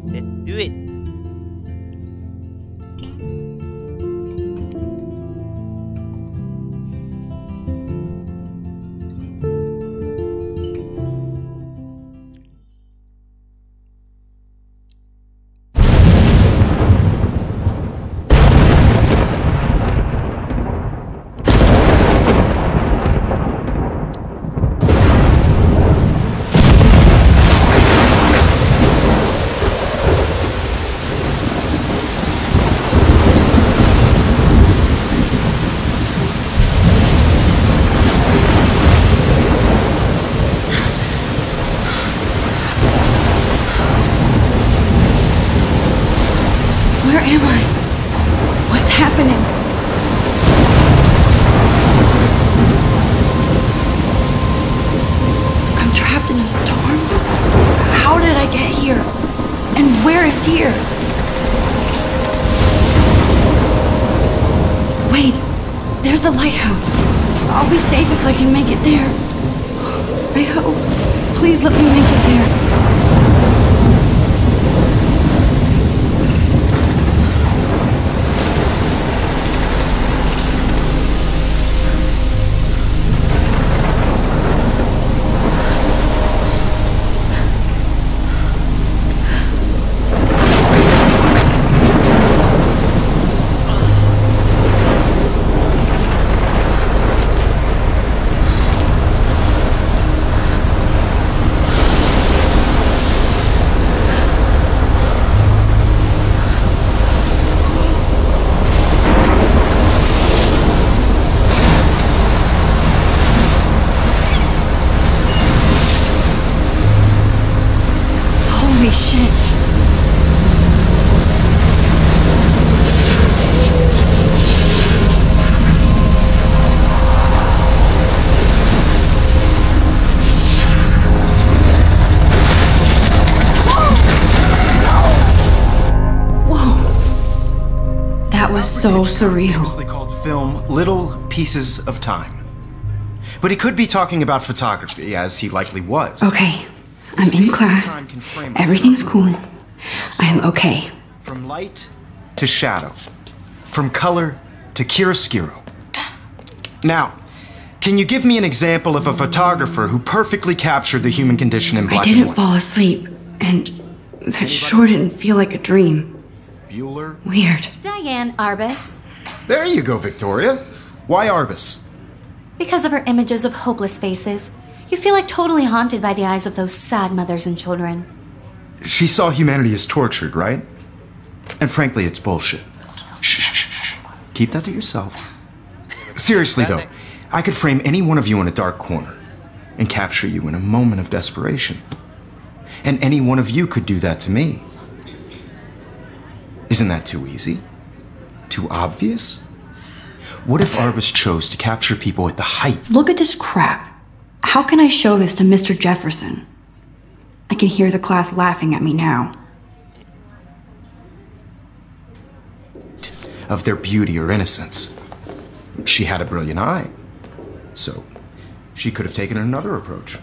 Let's do it. Where am I? What's happening? I'm trapped in a storm? How did I get here? And where is here? Wait, there's the lighthouse. I'll be safe if I can make it there. I hope. Please let me make it there. Holy shit. Whoa. That was so surreal. Famously called film Little Pieces of Time. But he could be talking about photography, as he likely was. Okay. I'm in class. Everything's cool. I'm okay. From light to shadow. From color to chiaroscuro. Now, can you give me an example of a photographer who perfectly captured the human condition in black I and didn't white? fall asleep, and that sure didn't feel like a dream. Bueller? Weird. Diane Arbus. There you go, Victoria. Why Arbus? Because of her images of hopeless faces, you feel like totally haunted by the eyes of those sad mothers and children. She saw humanity as tortured, right? And frankly, it's bullshit. Shh, shh, shh, shh. Keep that to yourself. Seriously, though, I could frame any one of you in a dark corner and capture you in a moment of desperation. And any one of you could do that to me. Isn't that too easy? Too obvious? What if Arbus chose to capture people at the height? Look at this crap. How can I show this to Mr. Jefferson? I can hear the class laughing at me now. Of their beauty or innocence. She had a brilliant eye. So, she could have taken another approach.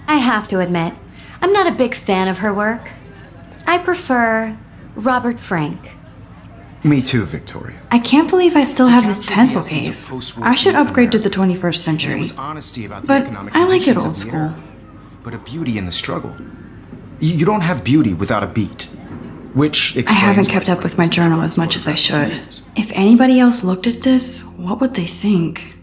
I have to admit, I'm not a big fan of her work. I prefer Robert Frank. Me too, Victoria. I can't believe I still have this captured the pencil essence of case. post-war I should America. upgrade to the 21st There century. was honesty about the But economic I like it conditions old of the school. era, but a beauty in the struggle. You don't have beauty without a beat, which I explains haven't why kept up with my Franklin's journal job as much as I should. photographs. If anybody else looked at this, what would they think?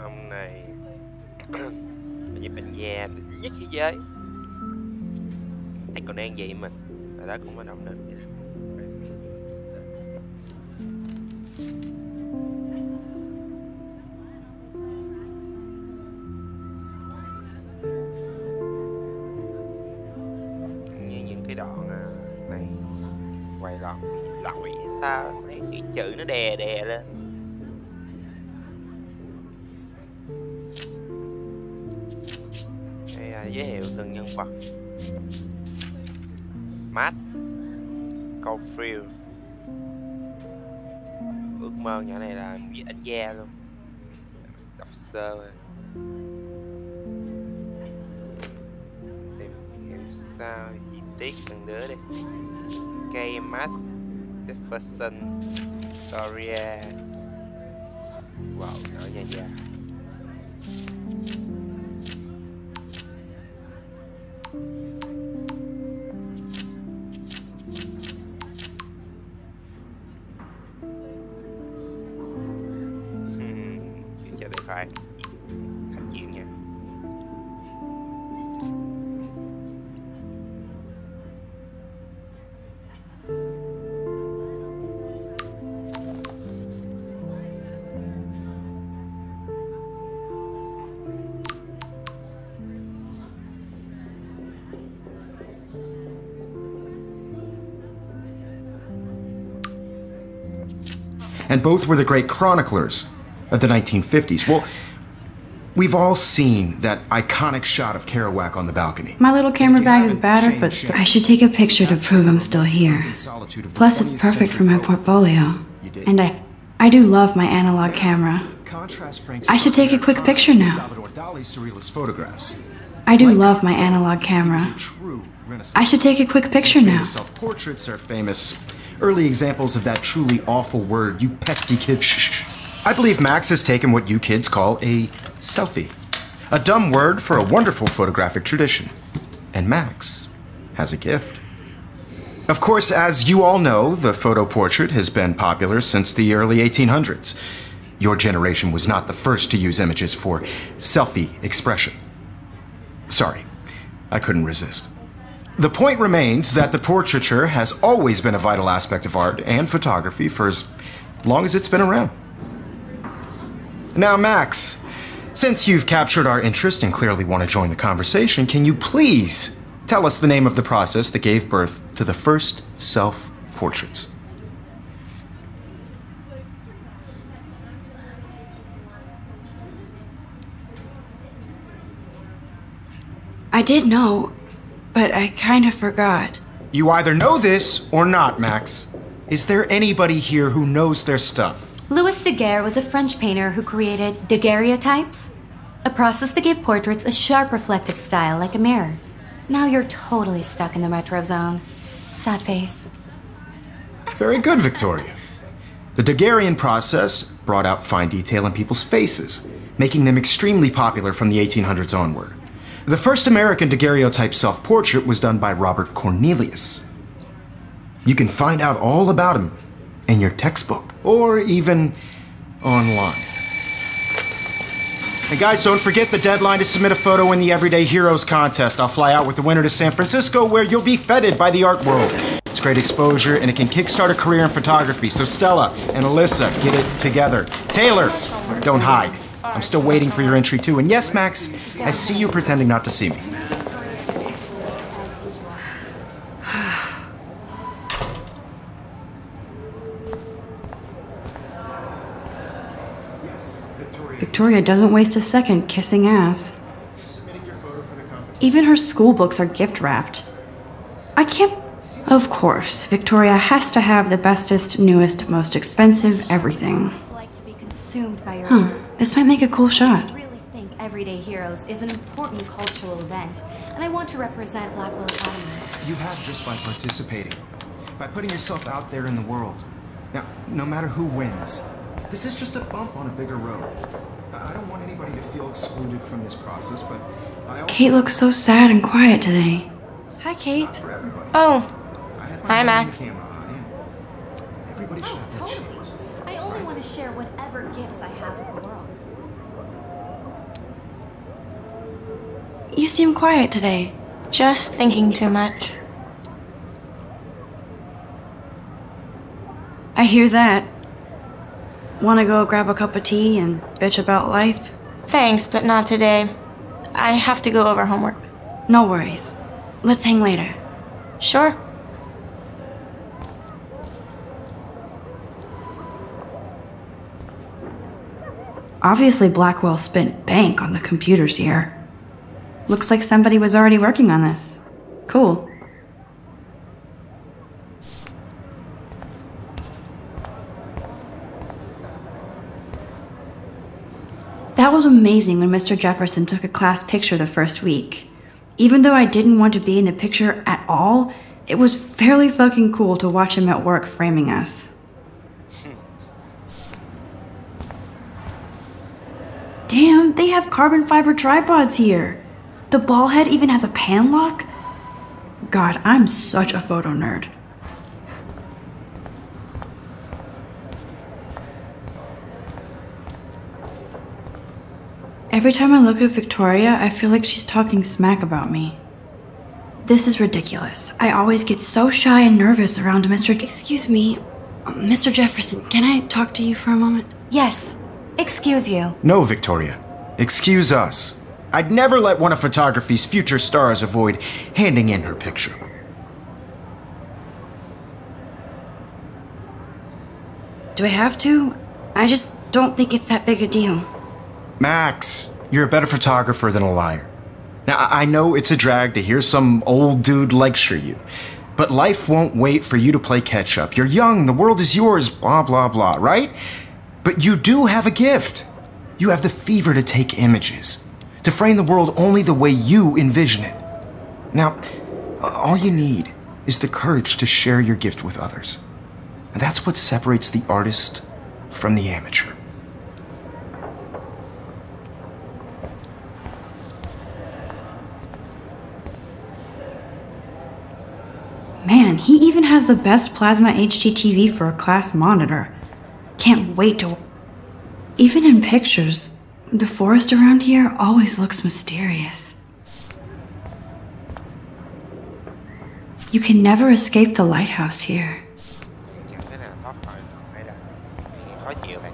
Ông này là giúp anh già nhất thế giới. Anh còn đang vậy mà ở đó cũng bắt đầu nữa. Như những cái đoạn này Quay lon lội sao? Thấy cái chữ nó đè đè lên. Đây là giới thiệu từng nhân vật. Matt Caulfield. Ước mơ nhỏ này là viết ảnh gia luôn. Đọc sơ rồi. Tìm hiểu sao chi tiết từng đứa đi. Cây Matt Jefferson Gloria. Wow, nhỏ dài dài. Chuyển cho tay phải. Khách chịu nha. And both were the great chroniclers of the 1950s. Well, we've all seen that iconic shot of Kerouac on the balcony. My little camera bag is battered, but I should take a picture to prove I'm still here. Plus, it's perfect for my portfolio. And I do love my analog camera. I should take a quick picture now. I do love my analog camera. I should take a quick picture now. Self-portraits are famous early examples of that truly awful word, you pesky kid. Shh. I believe Max has taken what you kids call a selfie. A dumb word for a wonderful photographic tradition. And Max has a gift. Of course, as you all know, the photo portrait has been popular since the early 1800s. Your generation was not the first to use images for selfie expression. Sorry, I couldn't resist. The point remains that the portraiture has always been a vital aspect of art and photography for as long as it's been around. Now, Max, since you've captured our interest and clearly want to join the conversation, can you please tell us the name of the process that gave birth to the first self-portraits? I did know, but I kind of forgot. You either know this or not, Max. Is there anybody here who knows their stuff? Louis Daguerre was a French painter who created daguerreotypes, a process that gave portraits a sharp reflective style like a mirror. Now you're totally stuck in the retro zone. Sad face. Very good, Victoria. The Daguerrean process brought out fine detail in people's faces, making them extremely popular from the 1800s onward. The first American daguerreotype self-portrait was done by Robert Cornelius. You can find out all about him in your textbook, or even online. And guys, don't forget the deadline to submit a photo in the Everyday Heroes contest. I'll fly out with the winner to San Francisco, where you'll be feted by the art world. It's great exposure, and it can kickstart a career in photography. So Stella and Alyssa, get it together. Taylor, don't hide. I'm still waiting for your entry too. And yes, Max, I see you pretending not to see me. Victoria doesn't waste a second kissing ass. Even her school books are gift wrapped. I can't. Of course, Victoria has to have the bestest, newest, most expensive everything. It's like to be consumed by your This might make a cool shot. I really think Everyday Heroes is an important cultural event, and I want to represent Blackwell Academy. You have just by participating, by putting yourself out there in the world. Now, no matter who wins, this is just a bump on a bigger road. I don't want anybody to feel excluded from this process, but I also... Kate looks so sad and quiet today. Hi, Kate. Oh, hi, Max. Everybody should have that Totally. chance. I only want to share whatever gifts I have with the world. You seem quiet today. Just thinking too much. I hear that. Want to go grab a cup of tea and bitch about life? Thanks, but not today. I have to go over homework. No worries. Let's hang later. Sure. Obviously, Blackwell spent bank on the computers here. Looks like somebody was already working on this. Cool. That was amazing when Mr. Jefferson took a class picture the first week. Even though I didn't want to be in the picture at all, it was fairly fucking cool to watch him at work framing us. Damn, they have carbon fiber tripods here. The ball head even has a pan lock? God, I'm such a photo nerd. Every time I look at Victoria, I feel like she's talking smack about me. This is ridiculous. I always get so shy and nervous around Mr. Excuse me, Mr. Jefferson, can I talk to you for a moment? Yes. Excuse you. No, Victoria. Excuse us. I'd never let one of photography's future stars avoid handing in her picture. Do I have to? I just don't think it's that big a deal. Max, you're a better photographer than a liar. Now, I know it's a drag to hear some old dude lecture you, but life won't wait for you to play catch up. You're young, the world is yours, blah, blah, blah, right? But you do have a gift. You have the fever to take images, to frame the world only the way you envision it. Now, all you need is the courage to share your gift with others. And that's what separates the artist from the amateur. Man, he even has the best plasma HDTV for a class monitor. Can't wait to... Even in pictures, the forest around here always looks mysterious. You can never escape the lighthouse here. Chẳng thế nào thoát khỏi hay là khó chịu vậy.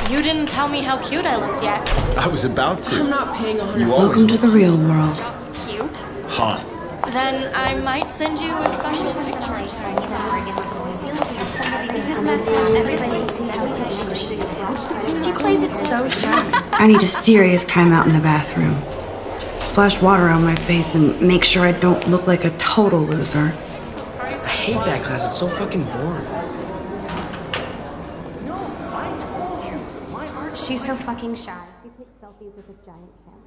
You didn't tell me how cute I looked yet. I was about to. I'm not paying 100. You always Welcome to the real world. Just cute. hot. Then I might send you a special picture. She plays it so shy. I need a serious timeout in the bathroom. Splash water on my face and make sure I don't look like a total loser. I hate that class. It's so fucking boring. She's so fucking shy. She takes selfies with a giant camera.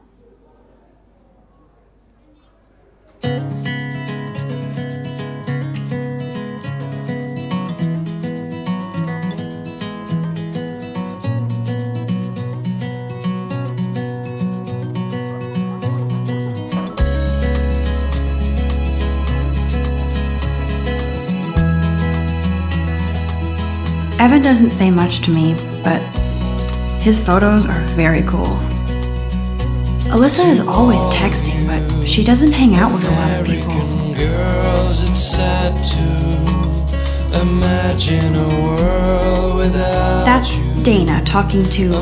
Evan doesn't say much to me, but his photos are very cool. Alyssa is always texting, but she doesn't hang out with a lot of people. Girls, it's sad to imagine a world without That's Dana talking to,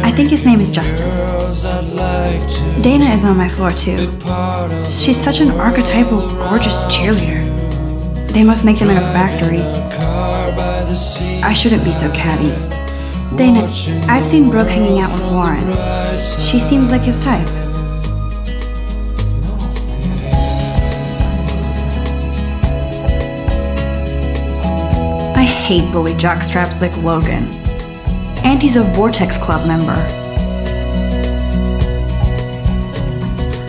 I think his name is Justin. girls. I'd like to Dana is on my floor too. She's such an archetypal, gorgeous cheerleader. They must make them in a factory. car by the sea. I shouldn't be so catty. Dana, I've seen Brooke hanging out with Warren. She seems like his type. I hate bully jockstraps like Logan. And he's a Vortex Club member.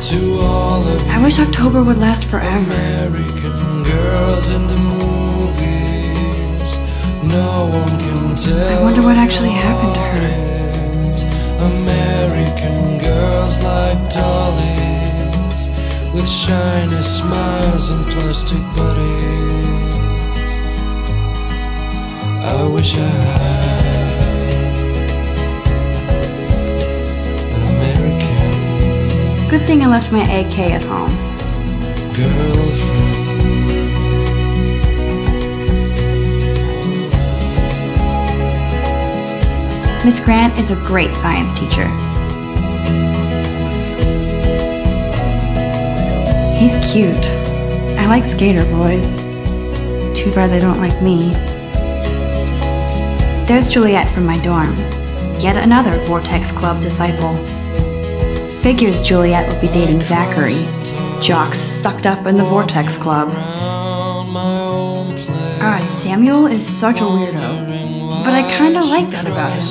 To all of I wish October would last forever. American girls in the movies, no one can tell. I wonder what actually happened to her. American girls like dollies, with shiny smiles and plastic bodies. I wish I had an American Good thing I left my AK at home. girlfriend. Miss Grant is a great science teacher. He's cute. I like skater boys. Too bad they don't like me. There's Juliet from my dorm. Yet another Vortex Club disciple. Figures Juliet would be dating Zachary. Jocks sucked up in the Vortex Club. God, Samuel is such a weirdo. But I kinda like that about him.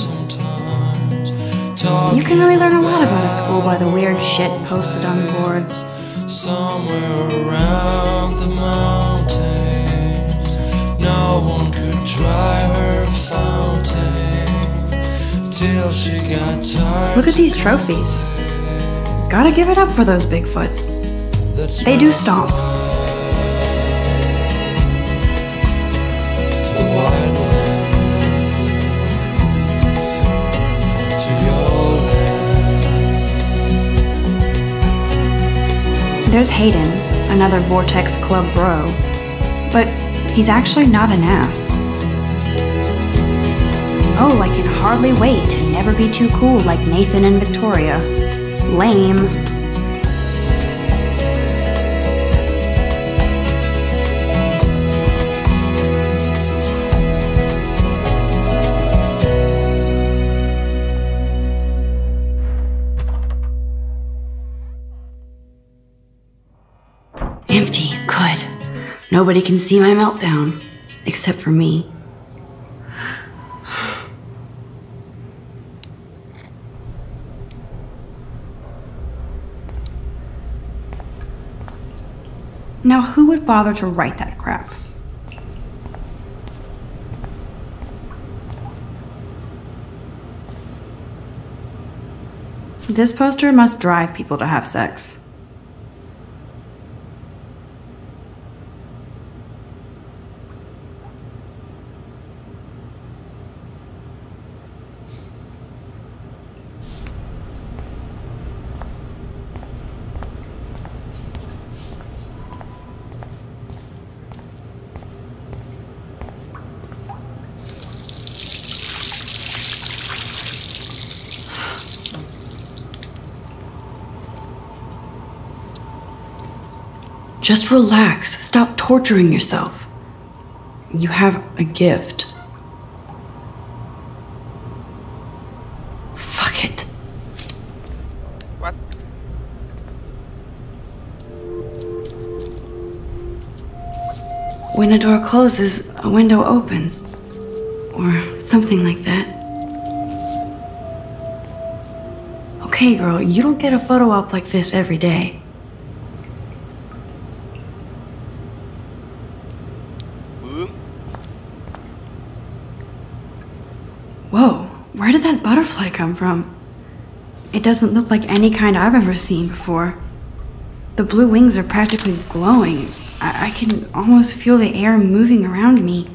You can really learn a lot about a school by the weird shit posted on the boards. Somewhere around the mountains, no one could dry her fountain till she got tired. Look at these trophies. Gotta give it up for those Bigfoots. They do stomp. There's Hayden, another Vortex Club bro. But he's actually not an ass. Oh, I can hardly wait to never be too cool like Nathan and Victoria. Lame. Empty. Good. Nobody can see my meltdown. Except for me. Now, who would bother to write that crap? This poster must drive people to have sex. Just relax. Stop torturing yourself. You have a gift. Fuck it. What? When a door closes, a window opens. Or something like that. Okay, girl, you don't get a photo op like this every day. Whoa, where did that butterfly come from? It doesn't look like any kind I've ever seen before. The blue wings are practically glowing. I can almost feel the air moving around me.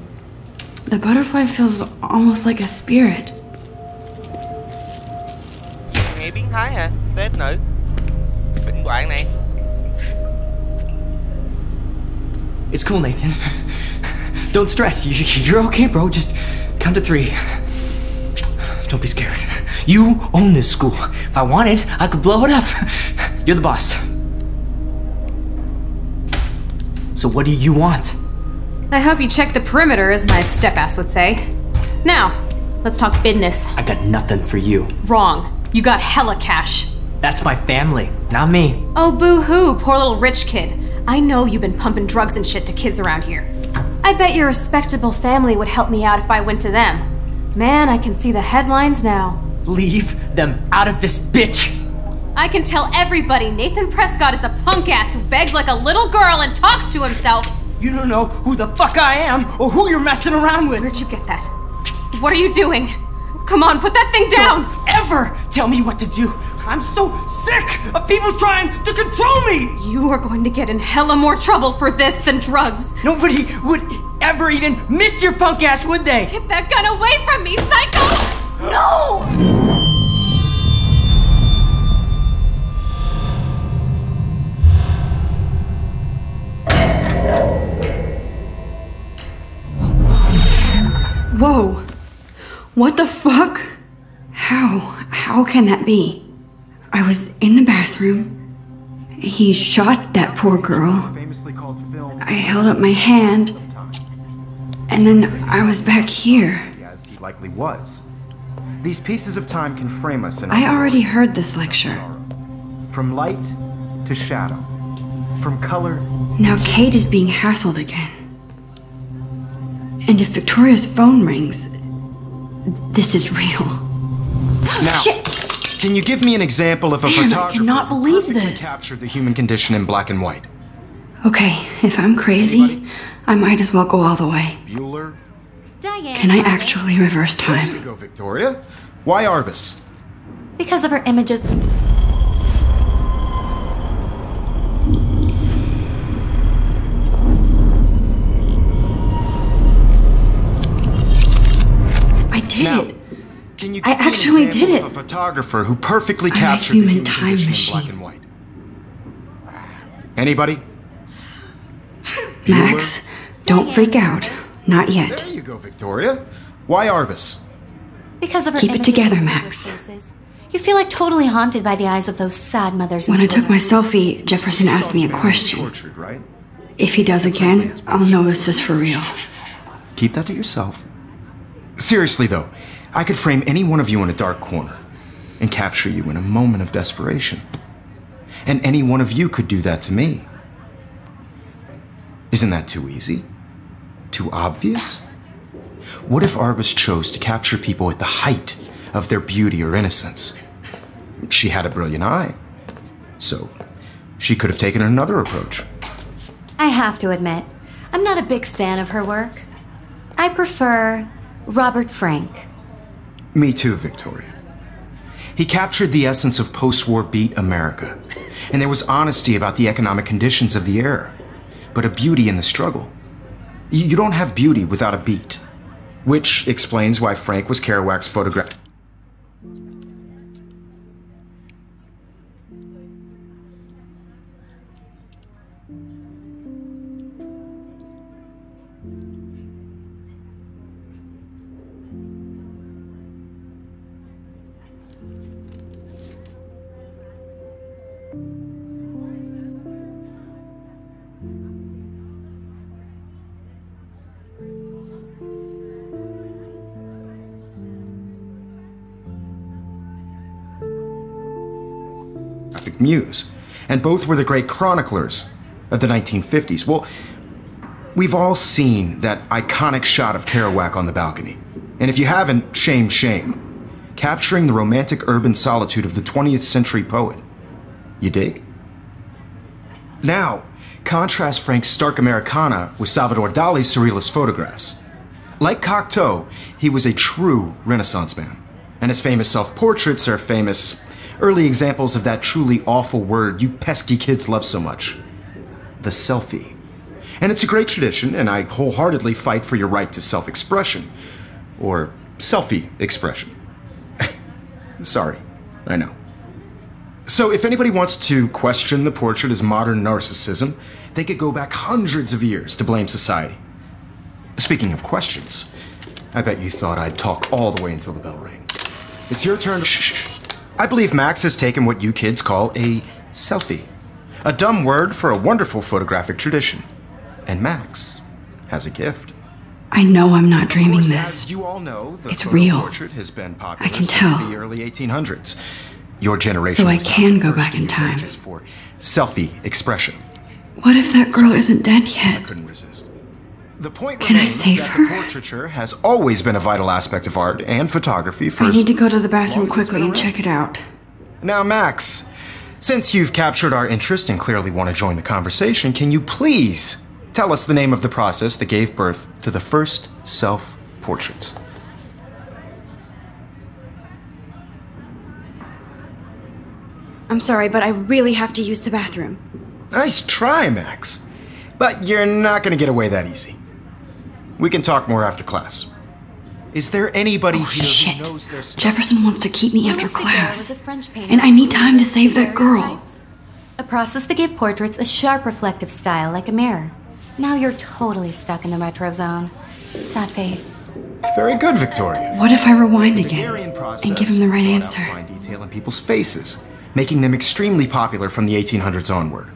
The butterfly feels almost like a spirit. Nghe biến thái hả? Tết nữ. Bệnh hoạn này. It's cool, Nathan. Don't stress. You're okay, bro. Just count to 3. Don't be scared. You own this school. If I wanted, I could blow it up. You're the boss. So what do you want? I hope you check the perimeter, as my step-ass would say. Now, let's talk business. I got nothing for you. Wrong. You got hella cash. That's my family, not me. Oh, boo-hoo, poor little rich kid. I know you've been pumping drugs and shit to kids around here. I bet your respectable family would help me out if I went to them. Man, I can see the headlines now. Leave them out of this bitch! I can tell everybody Nathan Prescott is a punk ass who begs like a little girl and talks to himself. You don't know who the fuck I am or who you're messing around with. Where'd you get that? What are you doing? Come on, put that thing down! Don't ever tell me what to do! I'm so sick of people trying to control me! You are going to get in hella more trouble for this than drugs. Nobody would ever even miss your punk ass, would they? Get that gun away from me, psycho! No! Whoa! What the fuck? How can that be? I was in the bathroom. He shot that poor girl. I held up my hand, And then I was back here. As he likely was. These pieces of time can frame us in I already heard this lecture. From light to shadow. From color. Now Kate is being hassled again. And if Victoria's phone rings, this is real. Now, Shit! Can you give me an example of a Man, I photographer cannot who believe perfectly this. captured the human condition in black and white? Okay, if I'm crazy, I might as well go all the way. Bueller? Diane. Can I actually reverse There you time? go, Victoria. Why Arbus? Because of her images. I did Now, it. Can you I give me an actually example did of it. a photographer who perfectly I'm a captured human the human time condition machine. in black and white? Anybody? Max, don't freak out. Not yet. There you go, Victoria. Why Arbus? Because of her Keep it images together, and Max. faces. You feel like totally haunted by the eyes of those sad mothers and When I took my children. selfie, Jefferson asked me a question. Tortured, right? If he does again, I'll know this is for real. Keep that to yourself. Seriously, though, I could frame any one of you in a dark corner and capture you in a moment of desperation. And any one of you could do that to me. Isn't that too easy? Too obvious? What if Arbus chose to capture people at the height of their beauty or innocence? She had a brilliant eye. So, she could have taken another approach. I have to admit, I'm not a big fan of her work. I prefer Robert Frank. Me too, Victoria. He captured the essence of post-war beat America, and there was honesty about the economic conditions of the era, but a beauty in the struggle. You don't have beauty without a beat, which explains why Frank was Kerouac's photograph. Muse, and both were the great chroniclers of the 1950s. Well, we've all seen that iconic shot of Kerouac on the balcony. And if you haven't, shame, shame. Capturing the romantic urban solitude of the 20th century poet. You dig? Now, contrast Frank's stark Americana with Salvador Dali's surrealist photographs. Like Cocteau, he was a true Renaissance man, and his famous self-portraits are famous early examples of that truly awful word you pesky kids love so much. The selfie. And it's a great tradition, and I wholeheartedly fight for your right to self-expression. Or selfie expression. Sorry, I know. So if anybody wants to question the portrait as modern narcissism, they could go back hundreds of years to blame society. Speaking of questions, I bet you thought I'd talk all the way until the bell rang. It's your turn to shh. I believe Max has taken what you kids call a selfie. A dumb word for a wonderful photographic tradition. And Max has a gift. I know I'm not dreaming Of course, this. as you all know, the It's photo real. portrait has been popular I can since tell. the early 1800s. Your generation So I was not can the go first back to in use time. images for selfie expression. What if that girl isn't dead I yet? couldn't resist. The point Can I remains save that her? the portraiture has always been a vital aspect of art and photography for I as need to go to the bathroom long as it's quickly been and around. check it out. Now, Max, since you've captured our interest and clearly want to join the conversation, can you please tell us the name of the process that gave birth to the first self-portraits? I'm sorry, but I really have to use the bathroom. Nice try, Max. But you're not going to get away that easy. We can talk more after class. Is there anybody Oh, here shit. who knows their stuff? Jefferson wants to keep me after Honestly, class. was a French painter And I need who time to created save that girl. daguerreotypes. A process that gave portraits a sharp reflective style like a mirror. Now you're totally stuck in the retro zone. Sad face. Very good, Victoria. What if I rewind The again Daguerrean process and give him the right brought out answer? fine detail in people's faces, making them extremely popular from the 1800s onward.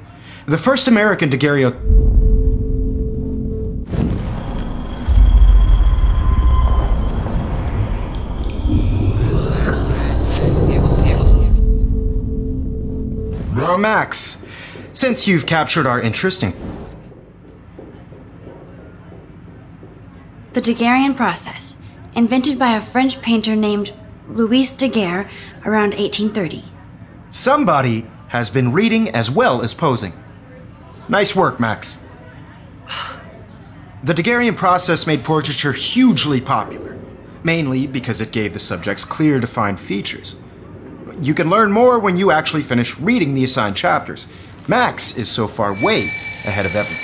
The first American daguerreotype. Max, since you've captured our interest in The Daguerrean process, invented by a French painter named Louis Daguerre around 1830. somebody has been reading as well as posing. Nice work, Max. The Daguerrean process made portraiture hugely popular, mainly because it gave the subjects clear, defined features. You can learn more when you actually finish reading the assigned chapters. Max is so far way ahead of everyone.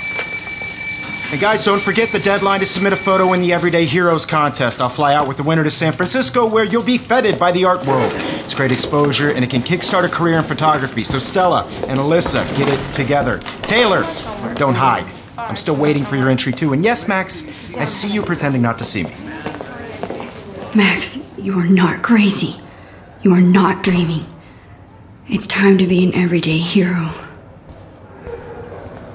And guys, don't forget the deadline to submit a photo in the Everyday Heroes contest. I'll fly out with the winner to San Francisco, where you'll be feted by the art world. It's great exposure, and it can kickstart a career in photography. So Stella and Alyssa, get it together. Taylor, don't hide. I'm still waiting for your entry too. And yes, Max, I see you pretending not to see me. Max, you are not crazy. You are not dreaming. It's time to be an everyday hero.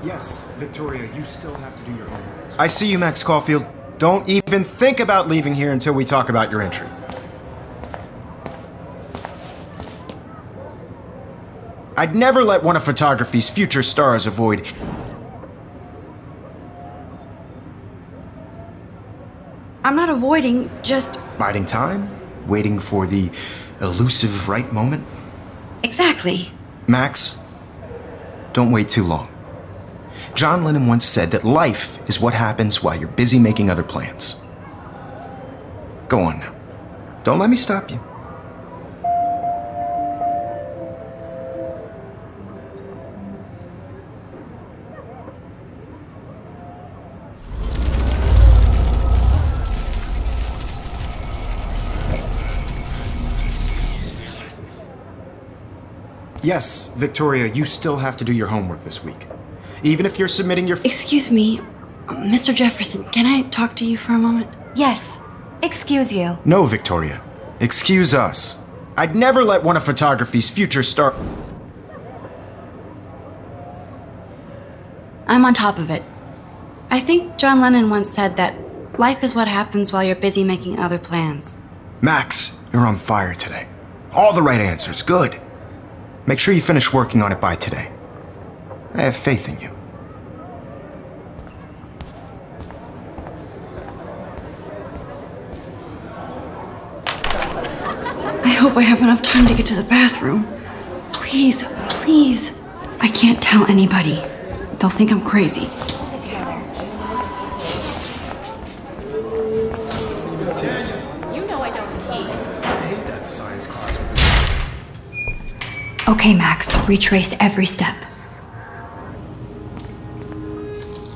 Yes, Victoria, you still have to do your homework. I see you, Max Caulfield. Don't even think about leaving here until we talk about your entry. I'd never let one of photography's future stars avoid... I'm not avoiding, just... biding time? Waiting for the elusive right moment? Exactly. Max, don't wait too long. John Lennon once said that life is what happens while you're busy making other plans. Go on now. Don't let me stop you. Yes, Victoria, you still have to do your homework this week. Even if you're submitting your... Excuse me, Mr. Jefferson, can I talk to you for a moment? Yes. Excuse you. No, Victoria. Excuse us. I'd never let one of photography's future star... I'm on top of it. I think John Lennon once said that life is what happens while you're busy making other plans. Max, you're on fire today. All the right answers. Good. Make sure you finish working on it by today. I have faith in you. I hope I have enough time to get to the bathroom. Please, please. I can't tell anybody. They'll think I'm crazy. You know I don't tease. I hate that science class with Okay, Max, retrace every step.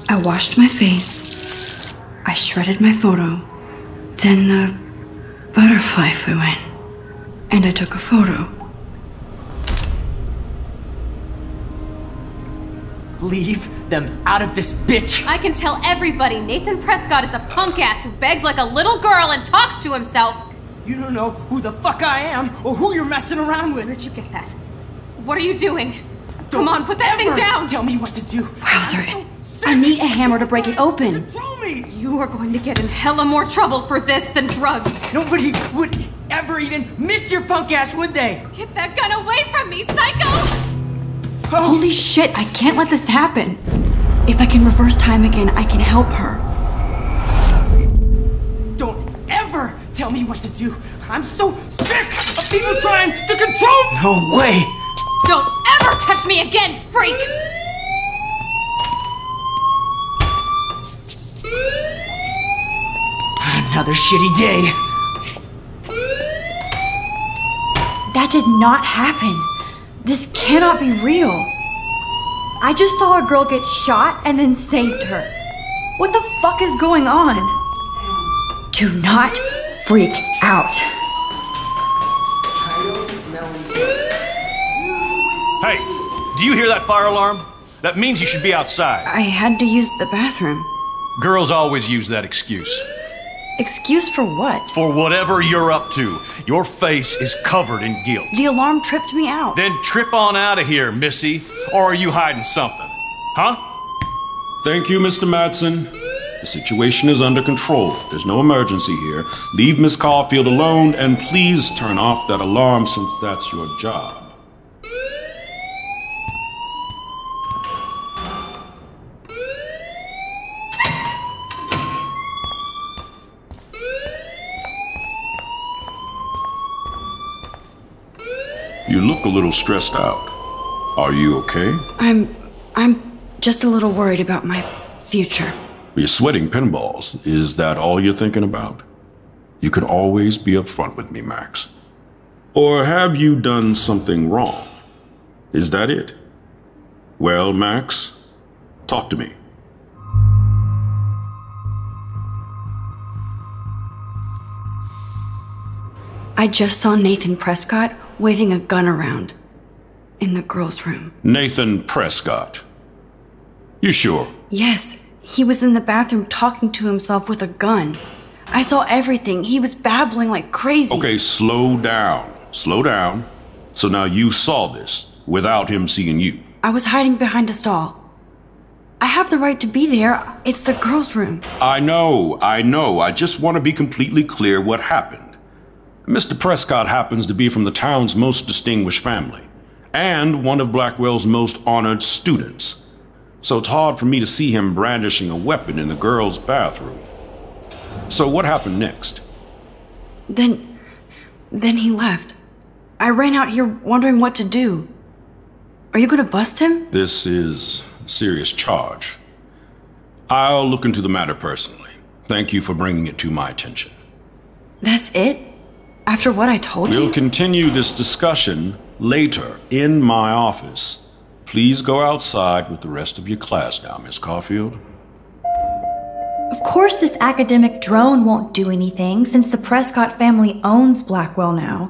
I washed my face. I shredded my photo. Then the butterfly flew in. And I took a photo. Leave them out of this bitch! I can tell everybody Nathan Prescott is a punk ass who begs like a little girl and talks to himself. You don't know who the fuck I am or who you're messing around with. Where'd you get that? What are you doing? Come on, put that thing down! Tell me what to do. Wowzer, I need a hammer to break it open. Control me! You are going to get in hella more trouble for this than drugs. Nobody would ever even miss your punk ass, would they? Get that gun away from me, psycho! Holy shit, I can't let this happen. If I can reverse time again, I can help her. Don't ever tell me what to do. I'm so sick of people trying to control me. No way. Don't ever touch me again, freak! Another shitty day. That did not happen. This cannot be real. I just saw a girl get shot and then saved her. What the fuck is going on? Do not freak out. Hey, do you hear that fire alarm? That means you should be outside. I had to use the bathroom. Girls always use that excuse. Excuse for what? For whatever you're up to, your face is covered in guilt. The alarm tripped me out. Then trip on out of here, missy. Or are you hiding something? Huh? Thank you, Mr. Madsen. The situation is under control. There's no emergency here. Leave Miss Caulfield alone, and please turn off that alarm since that's your job. You look a little stressed out. Are you okay? I'm just a little worried about my future. You're sweating pinballs. Is that all you're thinking about? You can always be upfront with me, Max. Or have you done something wrong? Is that it? Well, Max, talk to me. I just saw Nathan Prescott waving a gun around in the girls' room. Nathan Prescott. You sure? Yes, he was in the bathroom talking to himself with a gun. I saw everything. He was babbling like crazy. Okay, slow down. Slow down. So now you saw this without him seeing you. I was hiding behind a stall. I have the right to be there. It's the girls' room. I know. I just want to be completely clear what happened. Mr. Prescott happens to be from the town's most distinguished family, and one of Blackwell's most honored students. So it's hard for me to see him brandishing a weapon in the girls' bathroom. So what happened next? Then he left. I ran out here wondering what to do. Are you gonna bust him? This is a serious charge. I'll look into the matter personally. Thank you for bringing it to my attention. That's it? After what I told you? We'll continue this discussion later in my office. Please go outside with the rest of your class now, Miss Caulfield. Of course this academic drone won't do anything since the Prescott family owns Blackwell now.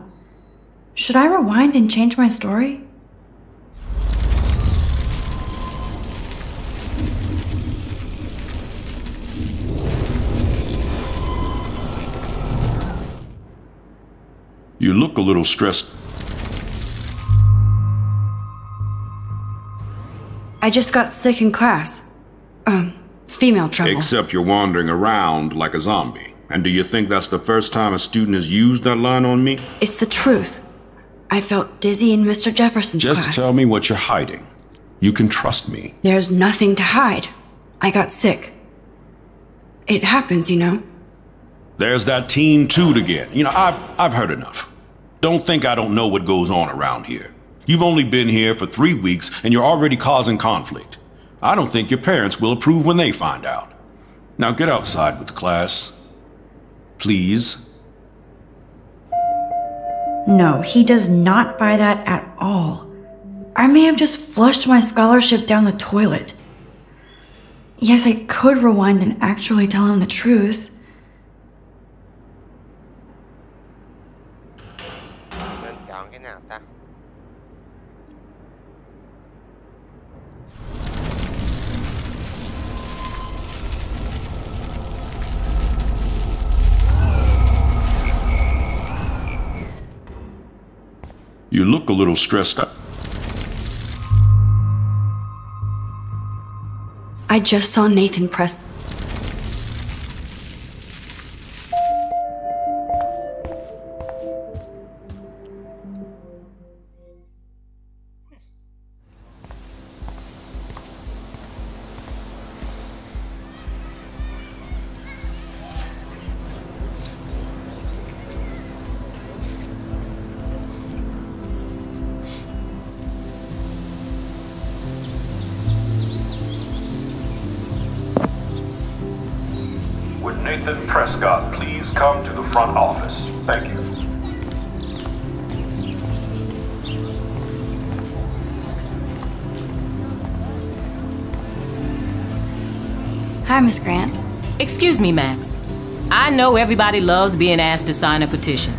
Should I rewind and change my story? You look a little stressed. I just got sick in class. Female trouble. Except you're wandering around like a zombie. And do you think that's the first time a student has used that line on me? It's the truth. I felt dizzy in Mr. Jefferson's class. Just tell me what you're hiding. You can trust me. There's nothing to hide. I got sick. It happens, you know. There's that teen toot again. You know, I've heard enough. Don't think I don't know what goes on around here. You've only been here for 3 weeks and you're already causing conflict. I don't think your parents will approve when they find out. Now get outside with the class. Please. No, he does not buy that at all. I may have just flushed my scholarship down the toilet. Yes, I could rewind and actually tell him the truth. You look a little stressed out. I just saw Nathan Prescott. Would Nathan Prescott please come to the front office? Thank you. Hi, Miss Grant. Excuse me, Max. I know everybody loves being asked to sign a petition,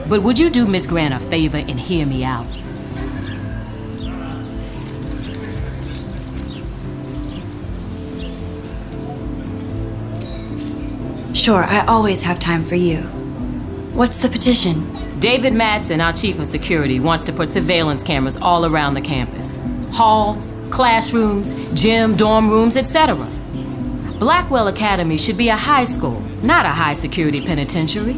but would you do Miss Grant a favor and hear me out? Sure, I always have time for you. What's the petition? David Madsen, our chief of security, wants to put surveillance cameras all around the campus. Halls, classrooms, gym, dorm rooms, etc. Blackwell Academy should be a high school, not a high-security penitentiary.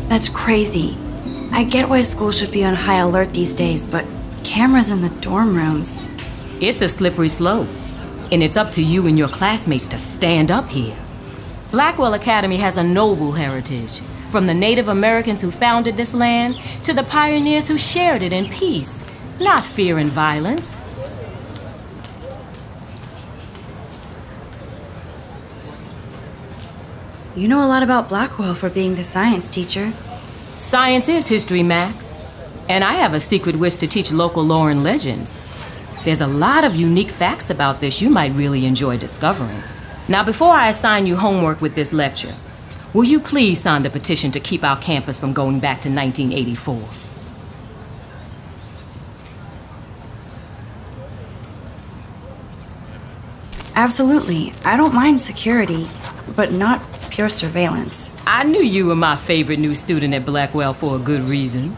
That's crazy. I get why schools should be on high alert these days, but cameras in the dorm rooms... It's a slippery slope. And it's up to you and your classmates to stand up here. Blackwell Academy has a noble heritage, from the Native Americans who founded this land to the pioneers who shared it in peace, not fear and violence. You know a lot about Blackwell for being the science teacher. Science is history, Max. And I have a secret wish to teach local lore and legends. There's a lot of unique facts about this you might really enjoy discovering. Now, before I assign you homework with this lecture, will you please sign the petition to keep our campus from going back to 1984? Absolutely. I don't mind security, but not pure surveillance. I knew you were my favorite new student at Blackwell for a good reason.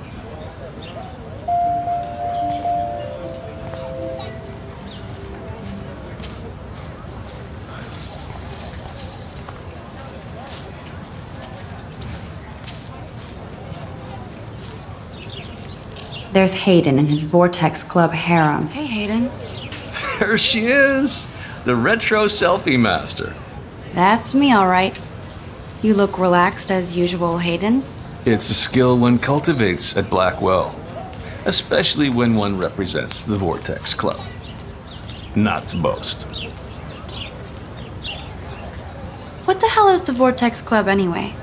There's Hayden and his Vortex Club harem. Hey, Hayden. There she is! The retro selfie master. That's me, all right. You look relaxed as usual, Hayden. It's a skill one cultivates at Blackwell, especially when one represents the Vortex Club. Not to boast. What the hell is the Vortex Club anyway?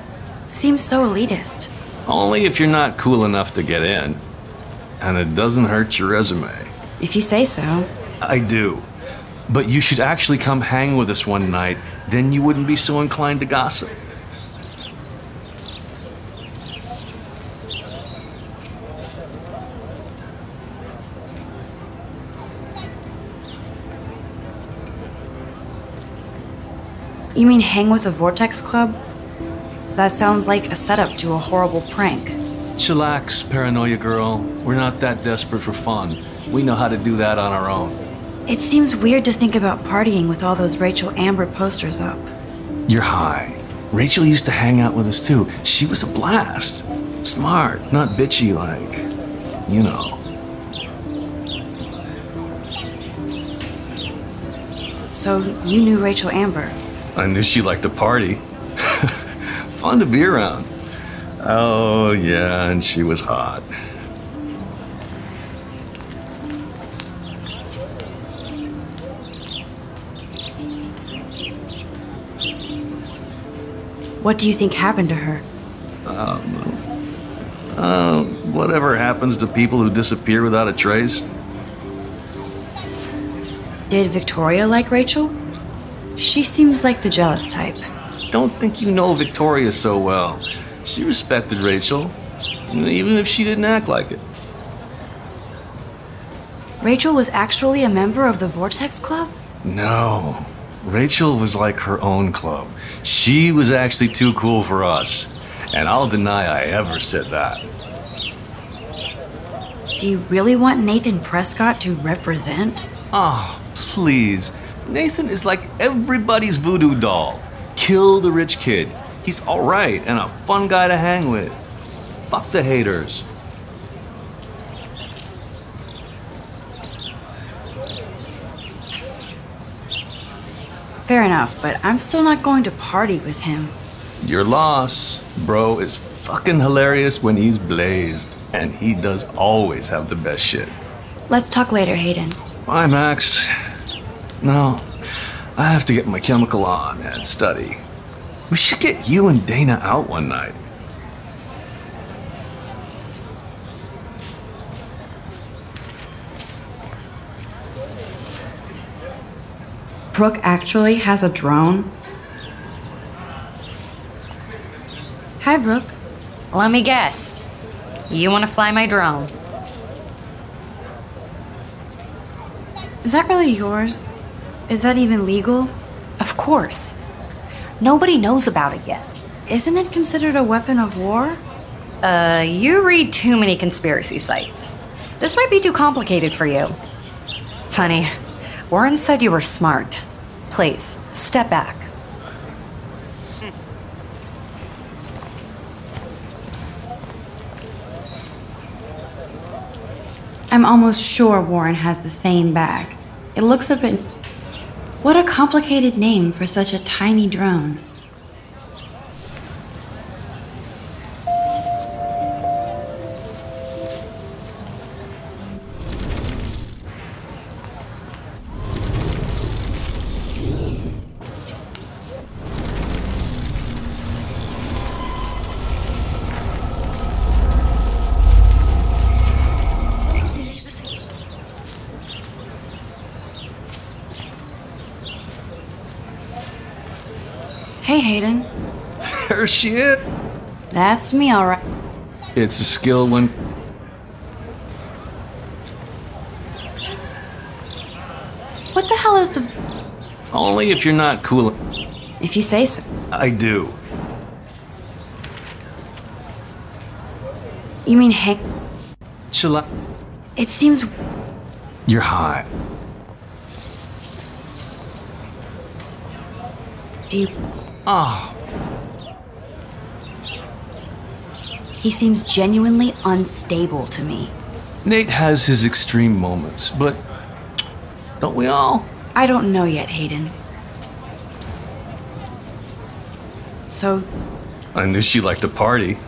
Seems so elitist. Only if you're not cool enough to get in. And it doesn't hurt your resume. If you say so. I do. But you should actually come hang with us one night, then you wouldn't be so inclined to gossip. You mean hang with the Vortex Club? That sounds like a setup to a horrible prank. Chillax, paranoia girl. We're not that desperate for fun. We know how to do that on our own. It seems weird to think about partying with all those Rachel Amber posters up. You're high. Rachel used to hang out with us too. She was a blast. Smart, not bitchy like, you know. So you knew Rachel Amber? I knew she liked to party. Fun to be around. Oh, yeah, and she was hot. What do you think happened to her? Whatever happens to people who disappear without a trace. Did Victoria like Rachel? She seems like the jealous type. Don't think you know Victoria so well. She respected Rachel, even if she didn't act like it. Rachel was actually a member of the Vortex Club? No. Rachel was like her own club. She was actually too cool for us. And I'll deny I ever said that. Do you really want Nathan Prescott to represent? Oh, please. Nathan is like everybody's voodoo doll. Kill the rich kid. He's alright and a fun guy to hang with. Fuck the haters. Fair enough, but I'm still not going to party with him. Your loss. Bro is fucking hilarious when he's blazed. And he does always have the best shit. Let's talk later, Hayden. Bye, Max. No, I have to get my chemical on and study. We should get you and Dana out one night. Brooke actually has a drone? Hi, Brooke. Let me guess. You want to fly my drone? Is that really yours? Is that even legal? Of course. Nobody knows about it yet. Isn't it considered a weapon of war? You read too many conspiracy sites. This might be too complicated for you. Funny, Warren said you were smart. Please, step back. I'm almost sure Warren has the same bag. It looks a bit... What a complicated name for such a tiny drone. Hey, Hayden. There she is. That's me, all right. It's a skill when... What the hell is the... Only if you're not cool. If you say so. I do. You mean hey? Chill out. It seems... You're high. Do you... Oh. He seems genuinely unstable to me. Nate has his extreme moments, but don't we all? I don't know yet, Hayden. So... I knew she liked to party.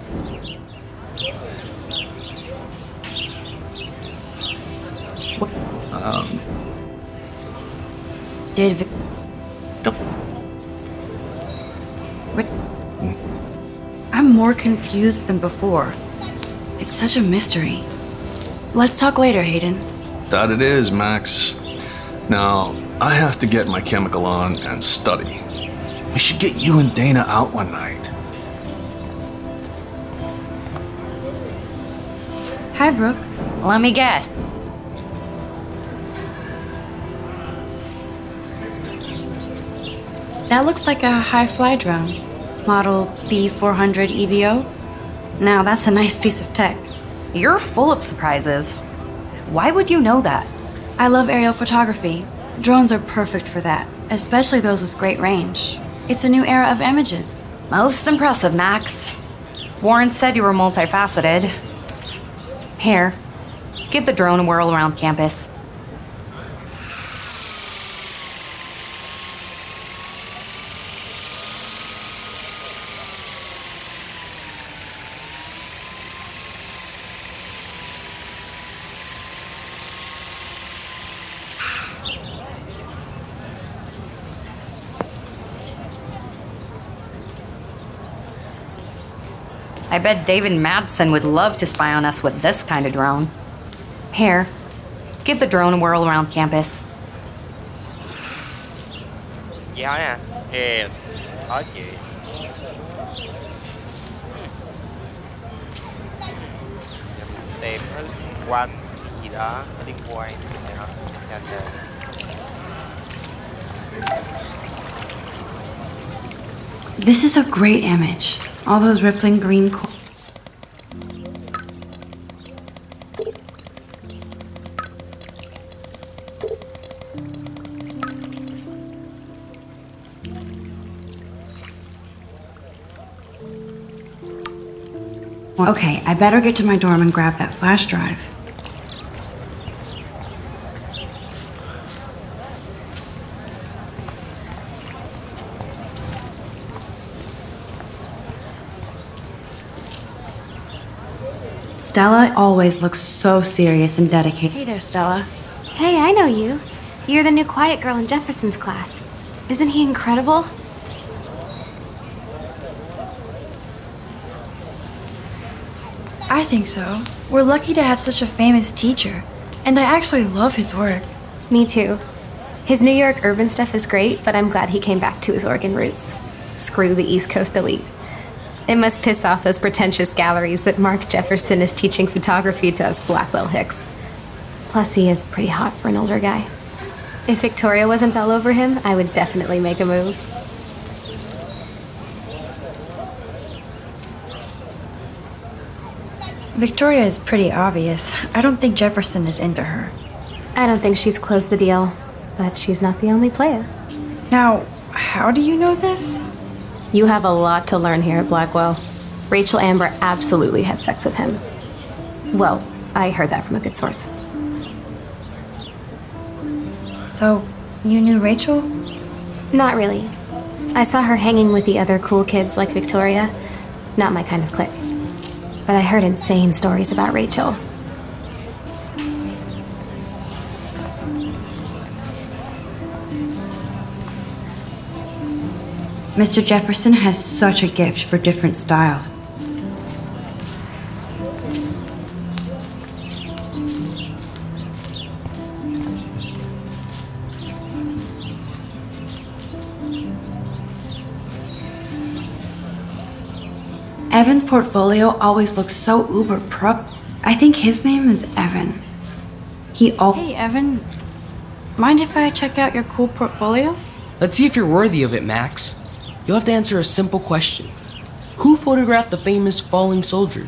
Did... Don't... I'm more confused than before. It's such a mystery. Let's talk later, Hayden. That it is, Max. Now, I have to get my chemical on and study. We should get you and Dana out one night. Hi, Brooke. Let me guess. That looks like a high-fly drone. Model B400 EVO. Now, that's a nice piece of tech. You're full of surprises. Why would you know that? I love aerial photography. Drones are perfect for that, especially those with great range. It's a new era of images. Most impressive, Max. Warren said you were multifaceted. Here, give the drone a whirl around campus. I bet David Madsen would love to spy on us with this kind of drone. Here, give the drone a whirl around campus. Dạ nè, kìa, có chị. Tìm nó liên quan gì đó, nó liên quan gì đó. This is a great image. All those rippling green... Okay, I better get to my dorm and grab that flash drive. Stella always looks so serious and dedicated. Hey there, Stella. Hey, I know you. You're the new quiet girl in Jefferson's class. Isn't he incredible? I think so. We're lucky to have such a famous teacher. And I actually love his work. Me too. His New York urban stuff is great, but I'm glad he came back to his Oregon roots. Screw the East Coast elite. It must piss off those pretentious galleries that Mark Jefferson is teaching photography to us Blackwell hicks. Plus, he is pretty hot for an older guy. If Victoria wasn't all over him, I would definitely make a move. Victoria is pretty obvious. I don't think Jefferson is into her. I don't think she's closed the deal, but she's not the only player. Now, how do you know this? You have a lot to learn here at Blackwell. Rachel Amber absolutely had sex with him. Well, I heard that from a good source. So, you knew Rachel? Not really. I saw her hanging with the other cool kids like Victoria. Not my kind of clique. But I heard insane stories about Rachel. Mr. Jefferson has such a gift for different styles. Evan's portfolio always looks so uber pro. I think his name is Evan. Hey, Evan. Mind if I check out your cool portfolio? Let's see if you're worthy of it, Max. You'll have to answer a simple question. Who photographed the famous falling soldier?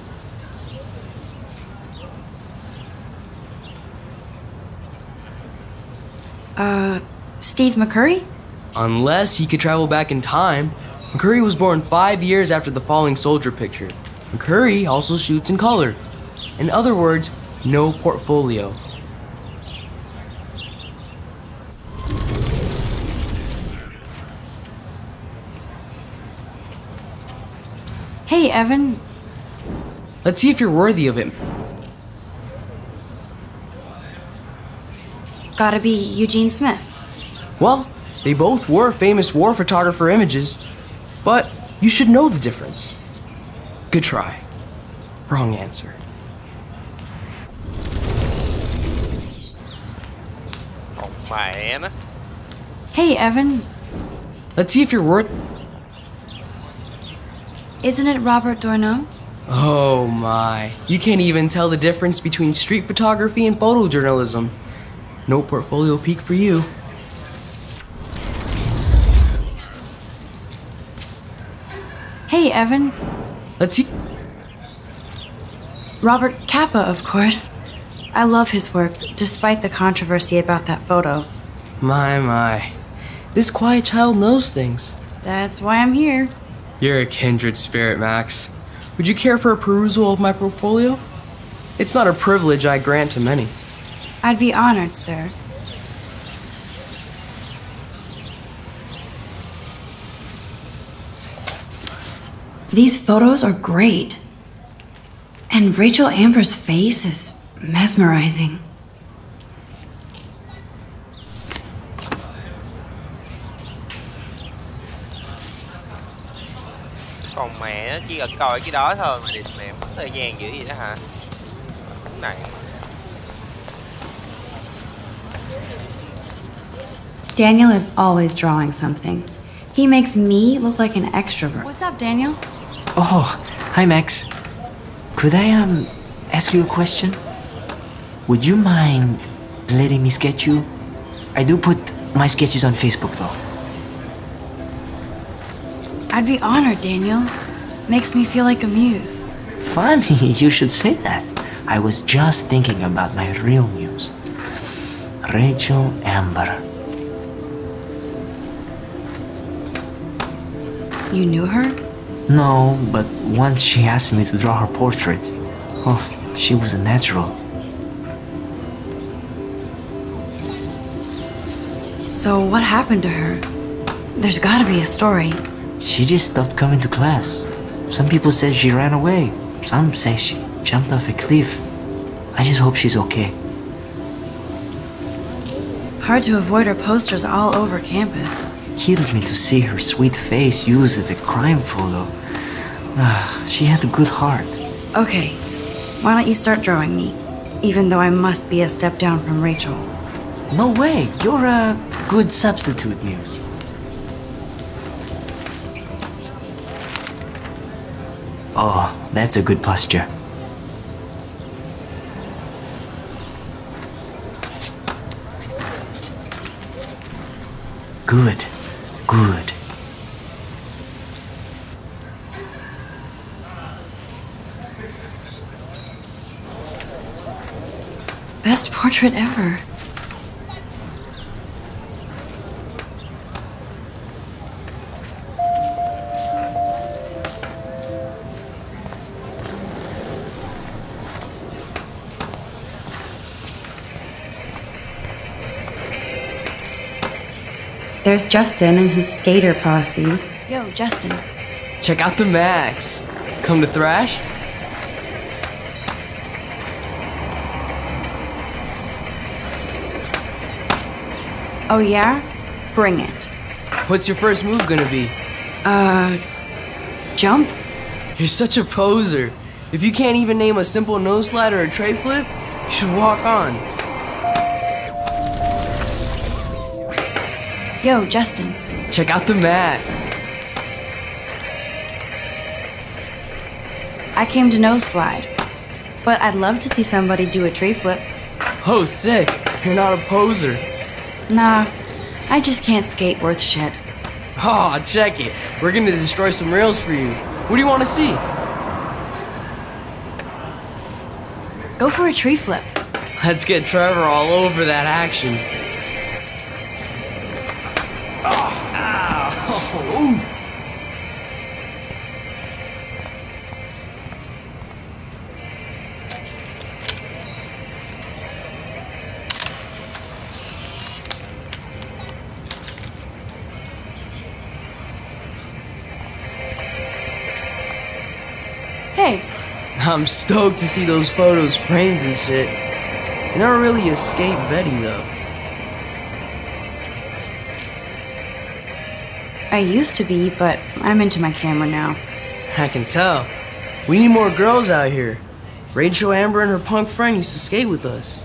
Steve McCurry? Unless he could travel back in time. McCurry was born 5 years after the falling soldier picture. McCurry also shoots in color. In other words, no portfolio. Hey, Evan. Let's see if you're worthy of it. Gotta be Eugene Smith. Well, they both were famous war photographer images, but you should know the difference. Good try. Wrong answer. Oh, man. Hey, Evan. Let's see if you're worth. Isn't it Robert Doisneau? Oh my. You can't even tell the difference between street photography and photojournalism. No portfolio peak for you. Hey, Evan. Let's see. Robert Capa, of course. I love his work, despite the controversy about that photo. My. This quiet child knows things. That's why I'm here. You're a kindred spirit, Max. Would you care for a perusal of my portfolio? It's not a privilege I grant to many. I'd be honored, sir. These photos are great. And Rachel Amber's face is mesmerizing. Còn mẹ nó chỉ cần coi cái đó thôi mà mẹ mất thời gian dữ gì đó hả? Cái này. Daniel is always drawing something. He makes me look like an extrovert. What's up, Daniel? Oh, hi Max. Could I ask you a question? Would you mind letting me sketch you? I do put my sketches on Facebook though. I'd be honored, Daniel. Makes me feel like a muse. Funny, you should say that. I was just thinking about my real muse. Rachel Amber. You knew her? No, but once she asked me to draw her portrait. Oh, she was a natural. So what happened to her? There's gotta be a story. She just stopped coming to class. Some people said she ran away. Some say she jumped off a cliff. I just hope she's okay. Hard to avoid her posters all over campus. Kills me to see her sweet face used as a crime photo. She had a good heart. Okay, why don't you start drawing me? Even though I must be a step down from Rachel. No way, you're a good substitute, Muse. Oh, that's a good posture. Good. Good. Best portrait ever. there's Justin and his skater posse. Yo, Justin. Check out the Max. Come to thrash? Oh yeah? Bring it. What's your first move gonna be? Jump? You're such a poser. If you can't even name a simple nose slide or a tray flip, you should walk on. Yo, Justin. Check out the mat. I came to nose slide, but I'd love to see somebody do a tree flip. Oh, sick. You're not a poser. Nah, I just can't skate worth shit. Oh, check it. We're gonna destroy some rails for you. What do you want to see? Go for a tree flip. Let's get Trevor all over that action. Oh, ow. Hey. I'm stoked to see those photos framed and shit. You never really escaped Betty, though. I used to be, but I'm into my camera now. I can tell. We need more girls out here. Rachel Amber and her punk friend used to skate with us.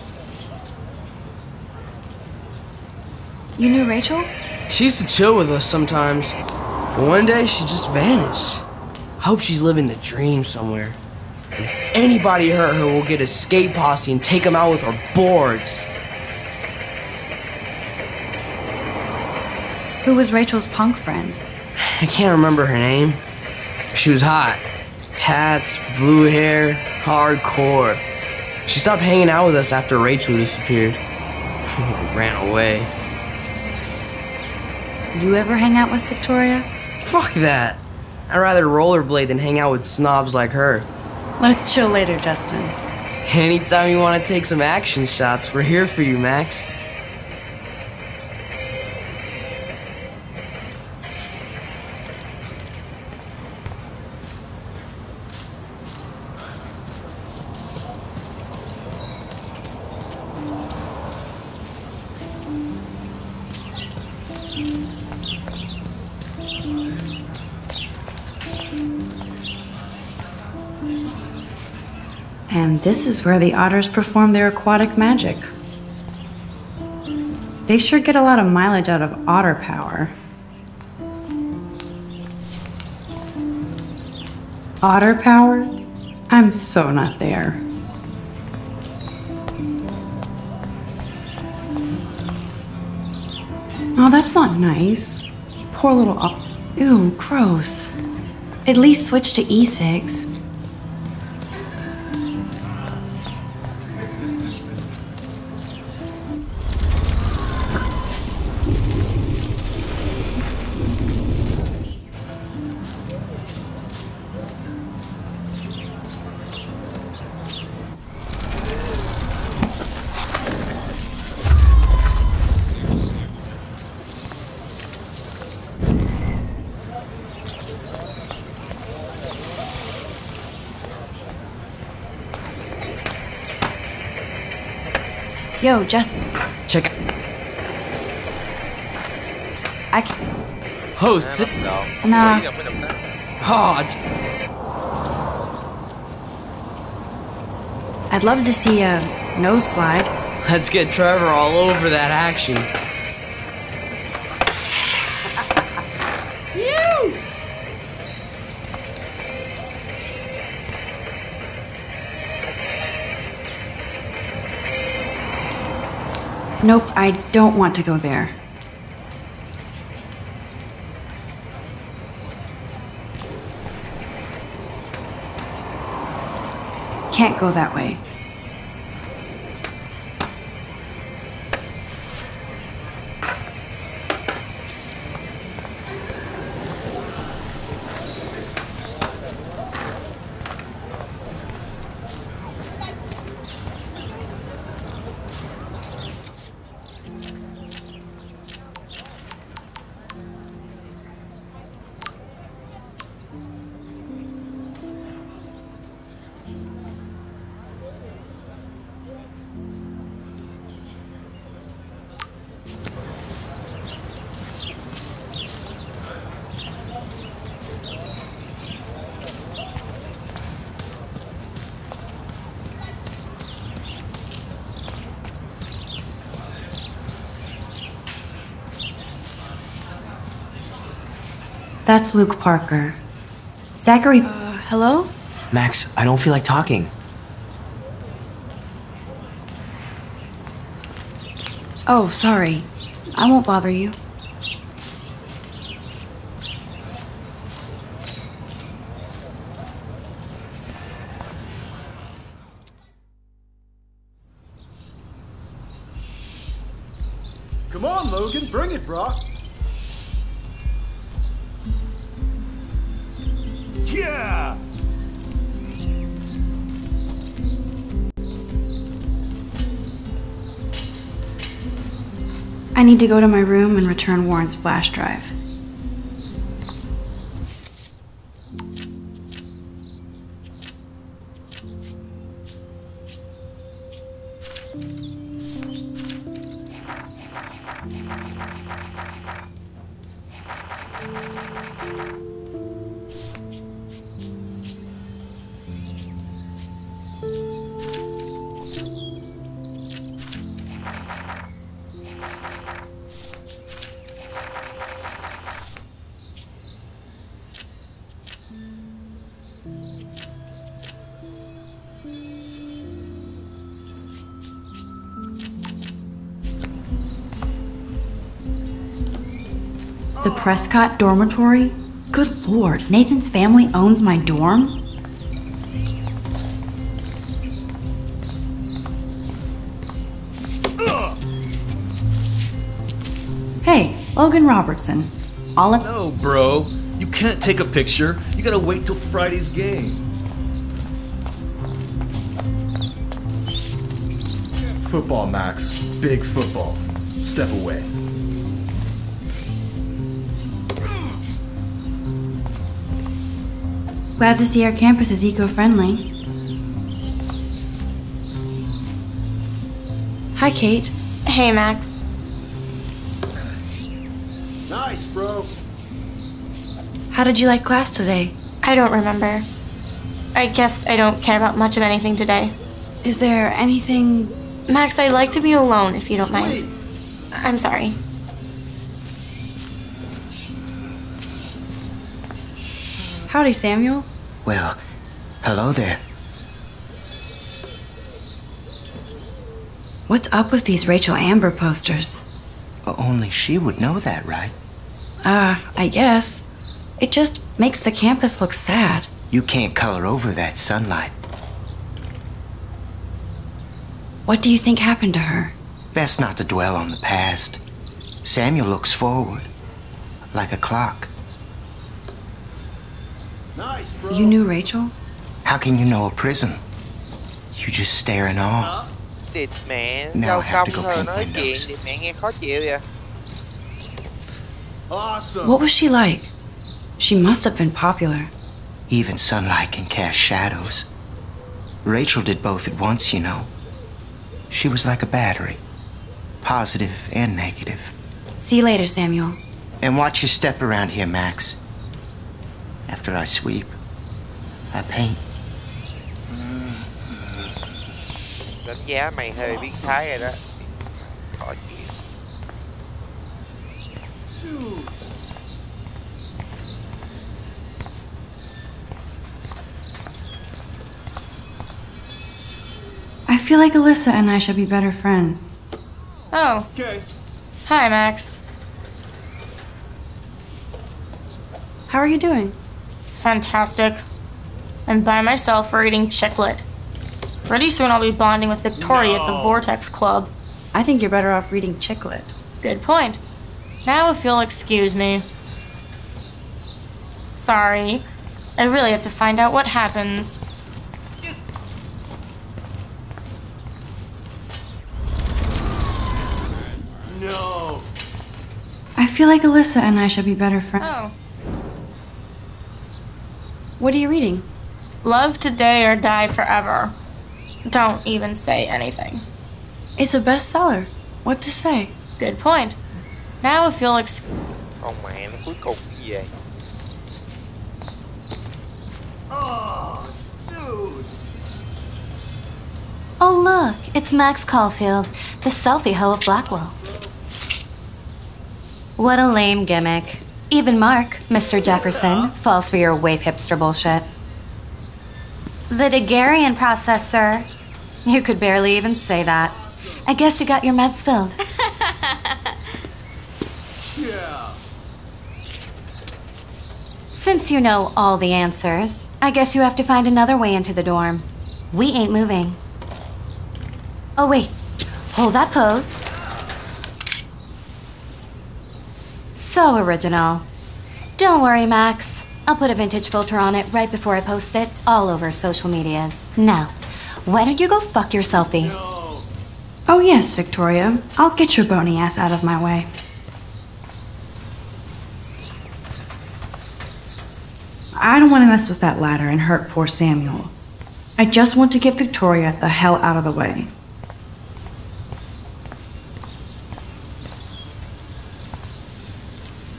You knew Rachel? She used to chill with us sometimes. But one day, she just vanished. I hope she's living the dream somewhere. And if anybody hurt her, we'll get a skate posse and take them out with our boards. Who was Rachel's punk friend? I can't remember her name. She was hot. Tats, blue hair, hardcore. She stopped hanging out with us after Rachel disappeared. Ran away. You ever hang out with Victoria? Fuck that. I'd rather rollerblade than hang out with snobs like her. Let's chill later, Justin. Anytime you want to take some action shots, we're here for you, Max. And this is where the otters perform their aquatic magic. They sure get a lot of mileage out of otter power. Otter power? I'm so not there. Oh, that's not nice. Poor little Ew, gross. At least switch to e-cigs. Yo, just check. I can. Oh, sick. Nah. Oh, I'd love to see a nose slide. let's get Trevor all over that action. You! Nope, I don't want to go there. Can't go that way. That's Luke Parker. Zachary... hello? Max, I don't feel like talking. Oh, sorry. I won't bother you. Come on, Logan, bring it, brah. Yeah! I need to go to my room and return Warren's flash drive. The Prescott dormitory? Good lord, Nathan's family owns my dorm? Hey, Logan Robertson. No, bro. You can't take a picture. You gotta wait till Friday's game. Football, Max. Big football. Step away. Glad to see our campus is eco-friendly. Hi, Kate. Hey, Max. Nice, bro. How did you like class today? I don't remember. I guess I don't care about much of anything today. Is there anything... Max, I'd like to be alone if you don't mind. I'm sorry. Howdy, Samuel. Well, hello there. What's up with these Rachel Amber posters? Only she would know that, right? I guess. It just makes the campus look sad. You can't color over that sunlight. What do you think happened to her? Best not to dwell on the past. Samuel looks forward, like a clock. Nice, bro. You knew Rachel? How can you know a prism? You just stare in awe. Địt mẹ, Now rau I have công to go thôi paint nói chuyện windows. thì mẹ nghe khó chịu vậy. Awesome. What was she like? She must have been popular. Even sunlight can cast shadows. Rachel did both at once, you know. She was like a battery, positive and negative. See you later, Samuel. And watch your step around here, Max. After I sweep, I paint. Đánh giá mày hơi biến thái rồi đó. Khó chịu. I feel like Alyssa and I should be better friends. Oh. Okay. Hi, Max. How are you doing? Fantastic. I'm by myself reading Chicklet. Pretty soon I'll be bonding with Victoria at the Vortex Club. I think you're better off reading Chicklet. Good point. Now if you'll excuse me. Sorry. I really have to find out what happens. No. I feel like Alyssa and I should be better friends. Oh. What are you reading? Love Today or Die Forever. Don't even say anything. It's a bestseller. What to say? Good point. Now if you'll Ông mẹ nó cuối cùng cái gì vậy? Oh, dude. Oh, look, it's Max Caulfield, the selfie hoe of Blackwell. What a lame gimmick. Even Mark, Mr. Jefferson, falls for your wave hipster bullshit. The Daguerrean process, sir. You could barely even say that. I guess you got your meds filled. Yeah. Since you know all the answers, I guess you have to find another way into the dorm. We ain't moving. Oh wait, hold that pose. So original. Don't worry, Max. I'll put a vintage filter on it right before I post it all over social medias. Now, why don't you go fuck your selfie? Oh yes, Victoria. I'll get your bony ass out of my way. I don't want to mess with that ladder and hurt poor Samuel. I just want to get Victoria the hell out of the way.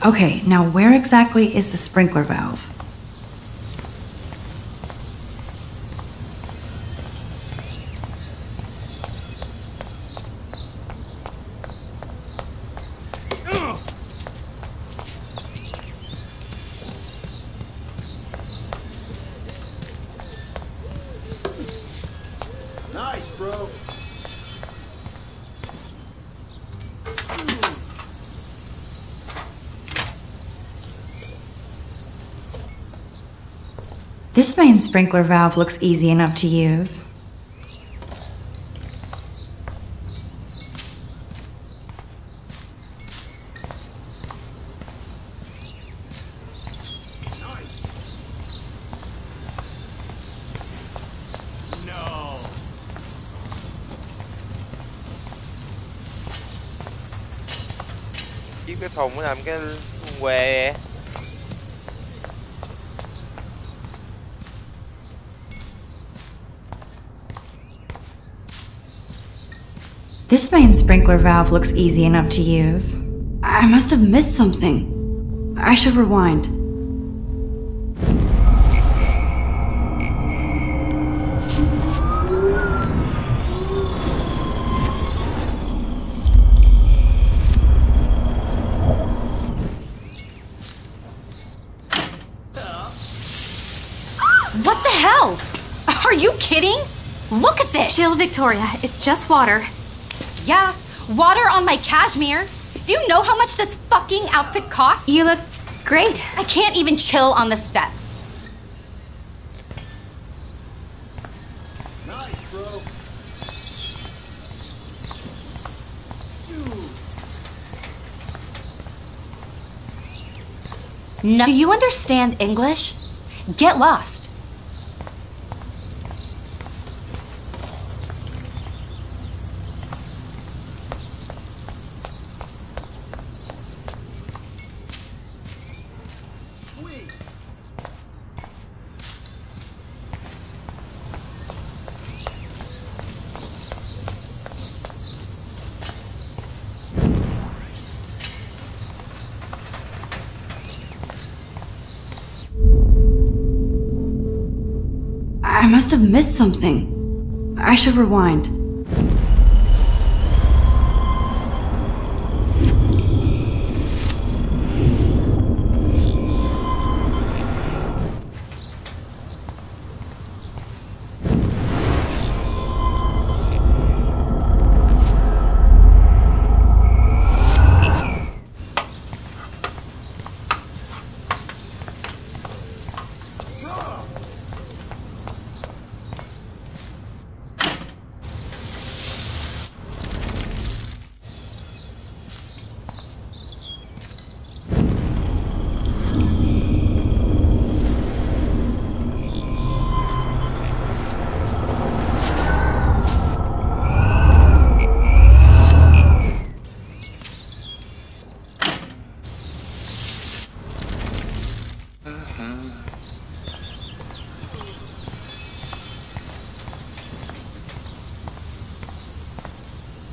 Okay, now where exactly is the sprinkler valve? Nice, bro. This main sprinkler valve looks easy enough to use. Chiếc cái thùng nó làm cái què. This main sprinkler valve looks easy enough to use. I must have missed something. I should rewind. What the hell? Are you kidding? Look at this! Chill, Victoria. It's just water. Yeah, water on my cashmere. Do you know how much this fucking outfit costs? You look great. I can't even chill on the steps. Nice, bro. No. Do you understand English? Get lost. I must have missed something. I should rewind.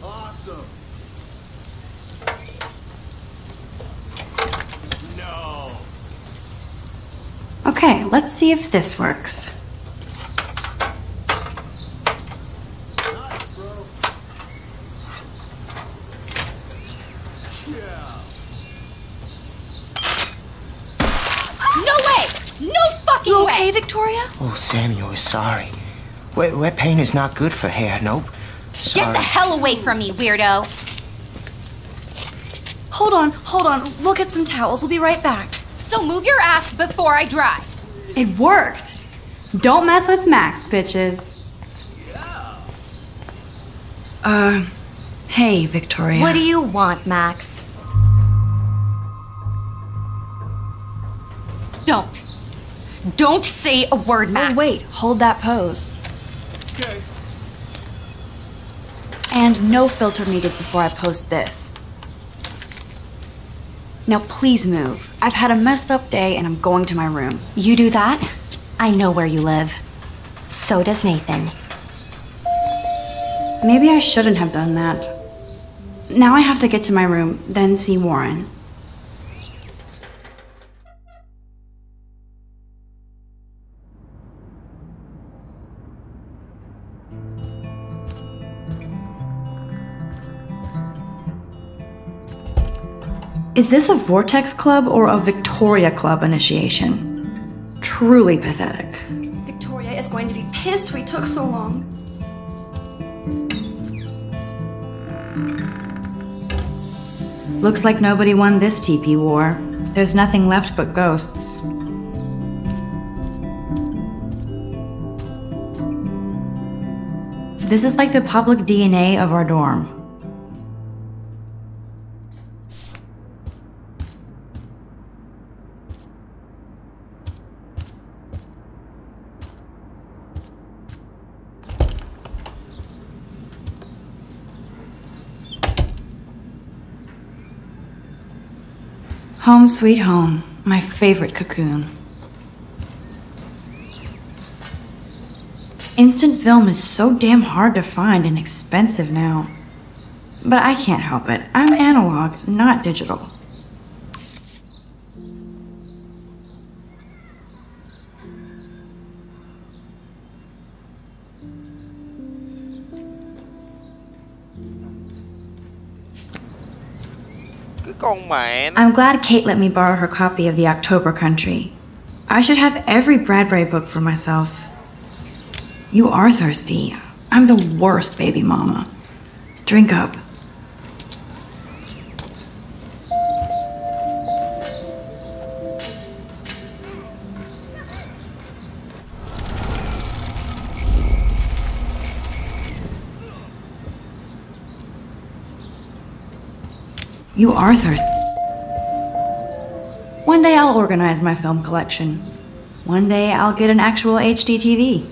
Awesome. No. Okay, let's see if this works. Nice, bro. Yeah. away. okay, Victoria? Oh, Samuel is sorry. Wet paint is not good for hair, nope. Sorry. Get the hell away from me, weirdo. Hold on. We'll get some towels. We'll be right back. So move your ass before I dry. It worked. Don't mess with Max, bitches. Hey, Victoria. What do you want, Max? Don't say a word, Max. Oh, wait. Hold that pose. Okay. And no filter needed before I post this. Now please move. I've had a messed up day and I'm going to my room. You do that? I know where you live. So does Nathan. Maybe I shouldn't have done that. Now I have to get to my room, then see Warren. Is this a Vortex Club or a Victoria Club initiation? Truly pathetic. Victoria is going to be pissed we took so long. Looks like nobody won this TP war. There's nothing left but ghosts. This is like the public DNA of our dorm. Home sweet home, my favorite cocoon. Instant film is so damn hard to find and expensive now. But I can't help it. I'm analog, not digital. I'm glad Kate let me borrow her copy of The October Country. I should have every Bradbury book for myself. You are thirsty. I'm the worst baby mama. Drink up. You are thirsty. One day I'll organize my film collection. One day I'll get an actual HD TV.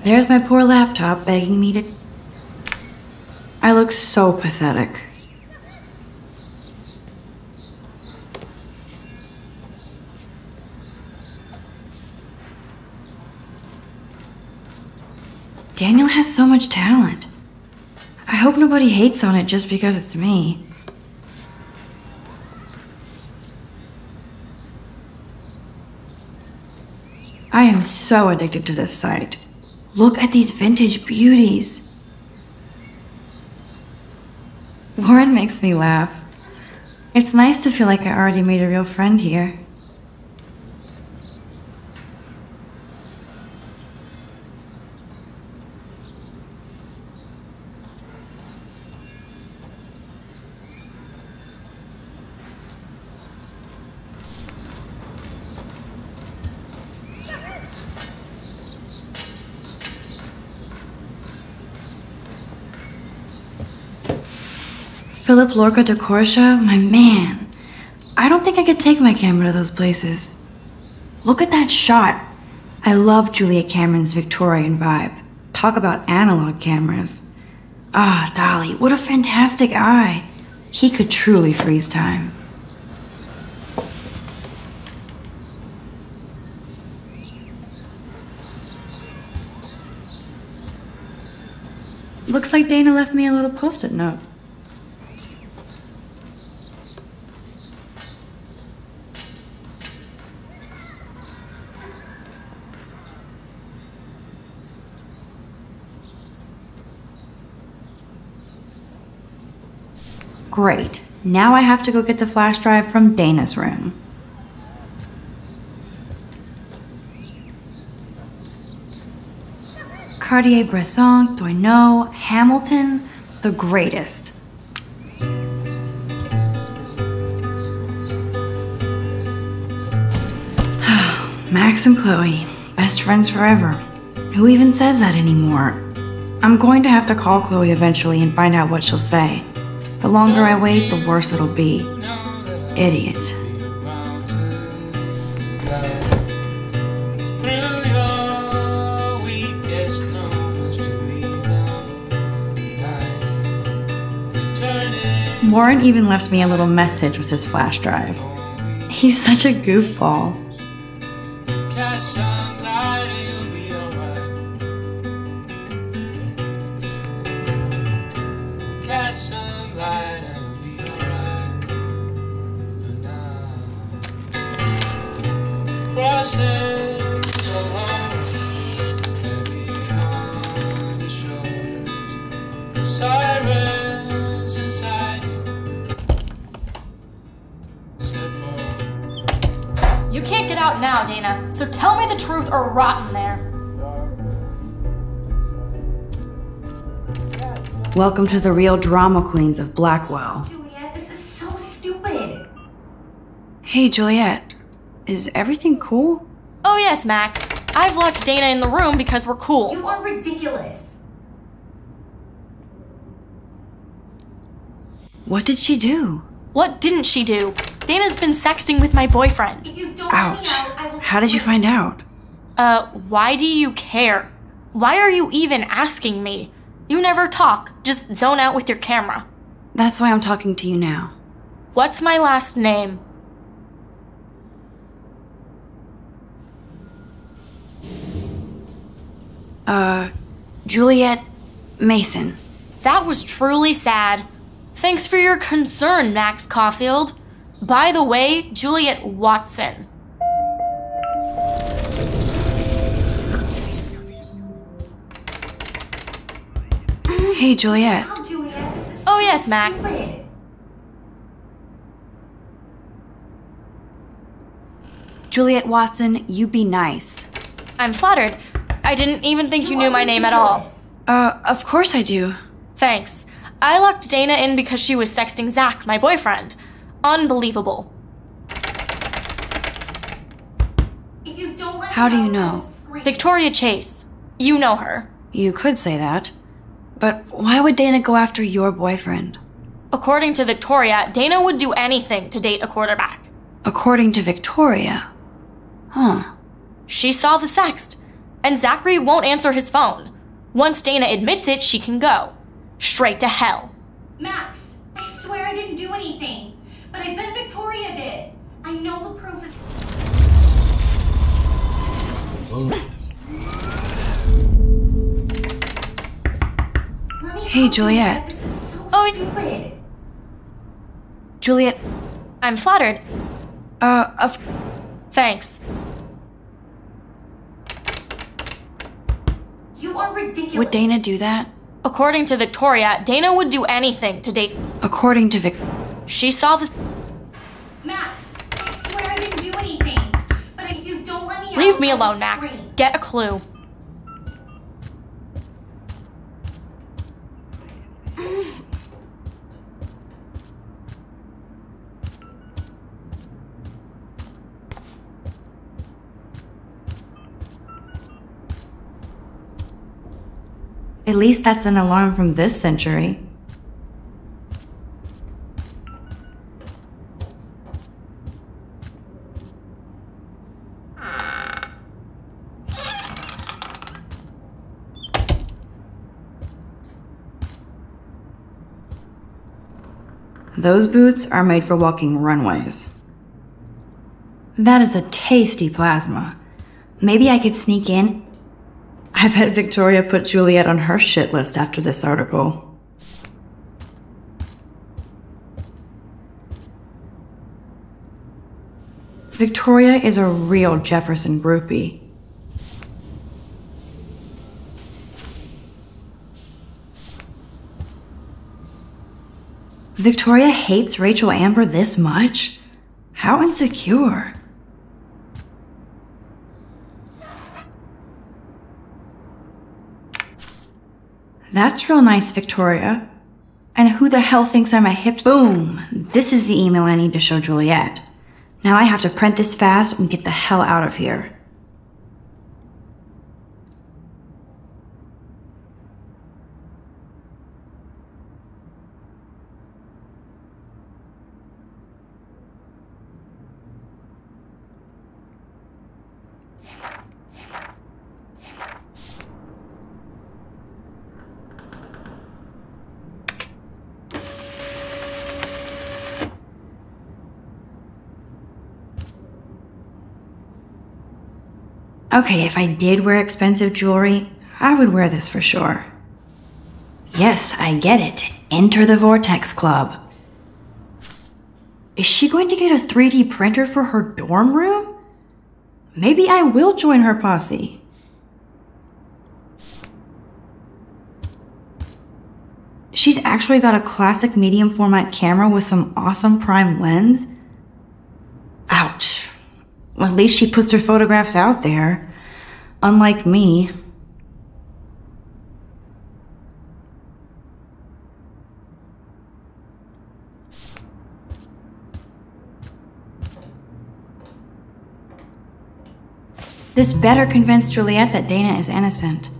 There's my poor laptop begging me to... I look so pathetic. Daniel has so much talent. I hope nobody hates on it just because it's me. I am so addicted to this site. Look at these vintage beauties. Warren makes me laugh. It's nice to feel like I already made a real friend here. Philip Lorca de Corsia, my man. I don't think I could take my camera to those places. Look at that shot. I love Julia Cameron's Victorian vibe. Talk about analog cameras. Ah, Dolly, what a fantastic eye. He could truly freeze time. Looks like Dana left me a little post-it note. Great. Now I have to go get the flash drive from Dana's room. Cartier-Bresson, Doisneau, Hamilton, the greatest. Max and Chloe, best friends forever. Who even says that anymore? I'm going to have to call Chloe eventually and find out what she'll say. The longer I wait, the worse it'll be. Idiot. Warren even left me a little message with his flash drive. He's such a goofball. You can't get out now, Dana, so tell me the truth or rot in there. Welcome to the real drama queens of Blackwell. Juliet, this is so stupid. Hey, Juliet. Is everything cool? Oh yes, Max. I've locked Dana in the room because we're cool. You are ridiculous. What did she do? What didn't she do? Dana's been sexting with my boyfriend. Ouch. How did you find out? Why do you care? Why are you even asking me? You never talk, just zone out with your camera. That's why I'm talking to you now. What's my last name? Juliet Mason. That was truly sad. Thanks for your concern, Max Caulfield. By the way, Juliet Watson. Hey, Juliet. Oh yes, Mac. Juliet Watson, you be nice. I'm flattered. I didn't even think you knew my name at all. Of course I do. Thanks. I locked Dana in because she was sexting Zach, my boyfriend. Unbelievable. How do you know? Victoria Chase. You know her. You could say that. But why would Dana go after your boyfriend? According to Victoria, Dana would do anything to date a quarterback. According to Victoria? Huh. She saw the sext. And Zachary won't answer his phone. Once Dana admits it, she can go. Straight to hell. Max, I swear I didn't do anything. But I bet Victoria did. I know the proof is... Hey, Juliet. Oh, Juliet. I'm flattered. Thanks. You are ridiculous. Would Dana do that? According to Victoria, Dana would do anything to date... According to She saw the... Max, I swear I didn't do anything. But if you don't let me out... Leave me alone, Max. Get a clue. At least that's an alarm from this century. Those boots are made for walking runways. That is a tasty plasma. Maybe I could sneak in. I bet Victoria put Juliet on her shit list after this article. Victoria is a real Jefferson groupie. Victoria hates Rachel Amber this much? How insecure. That's real nice, Victoria. And who the hell thinks I'm a hip— Boom! This is the email I need to show Juliet. Now I have to print this fast and get the hell out of here. Okay, if I did wear expensive jewelry, I would wear this for sure. Yes, I get it. Enter the Vortex Club. Is she going to get a 3D printer for her dorm room? Maybe I will join her posse. She's actually got a classic medium format camera with some awesome prime lens. Ouch. Well, at least she puts her photographs out there. Unlike me. This better convince Juliet that Dana is innocent.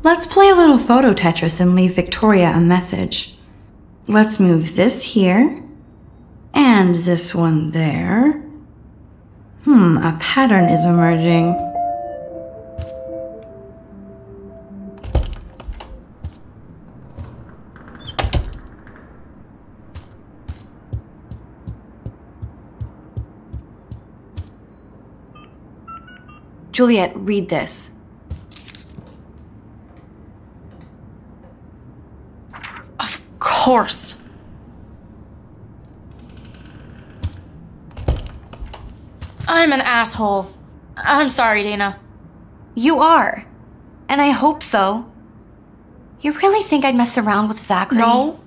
Let's play a little photo Tetris and leave Victoria a message. Let's move this here, and this one there. A pattern is emerging. Juliet, read this. Of course. I'm an asshole. I'm sorry, Dana. You are. And I hope so. You really think I'd mess around with Zachary? No,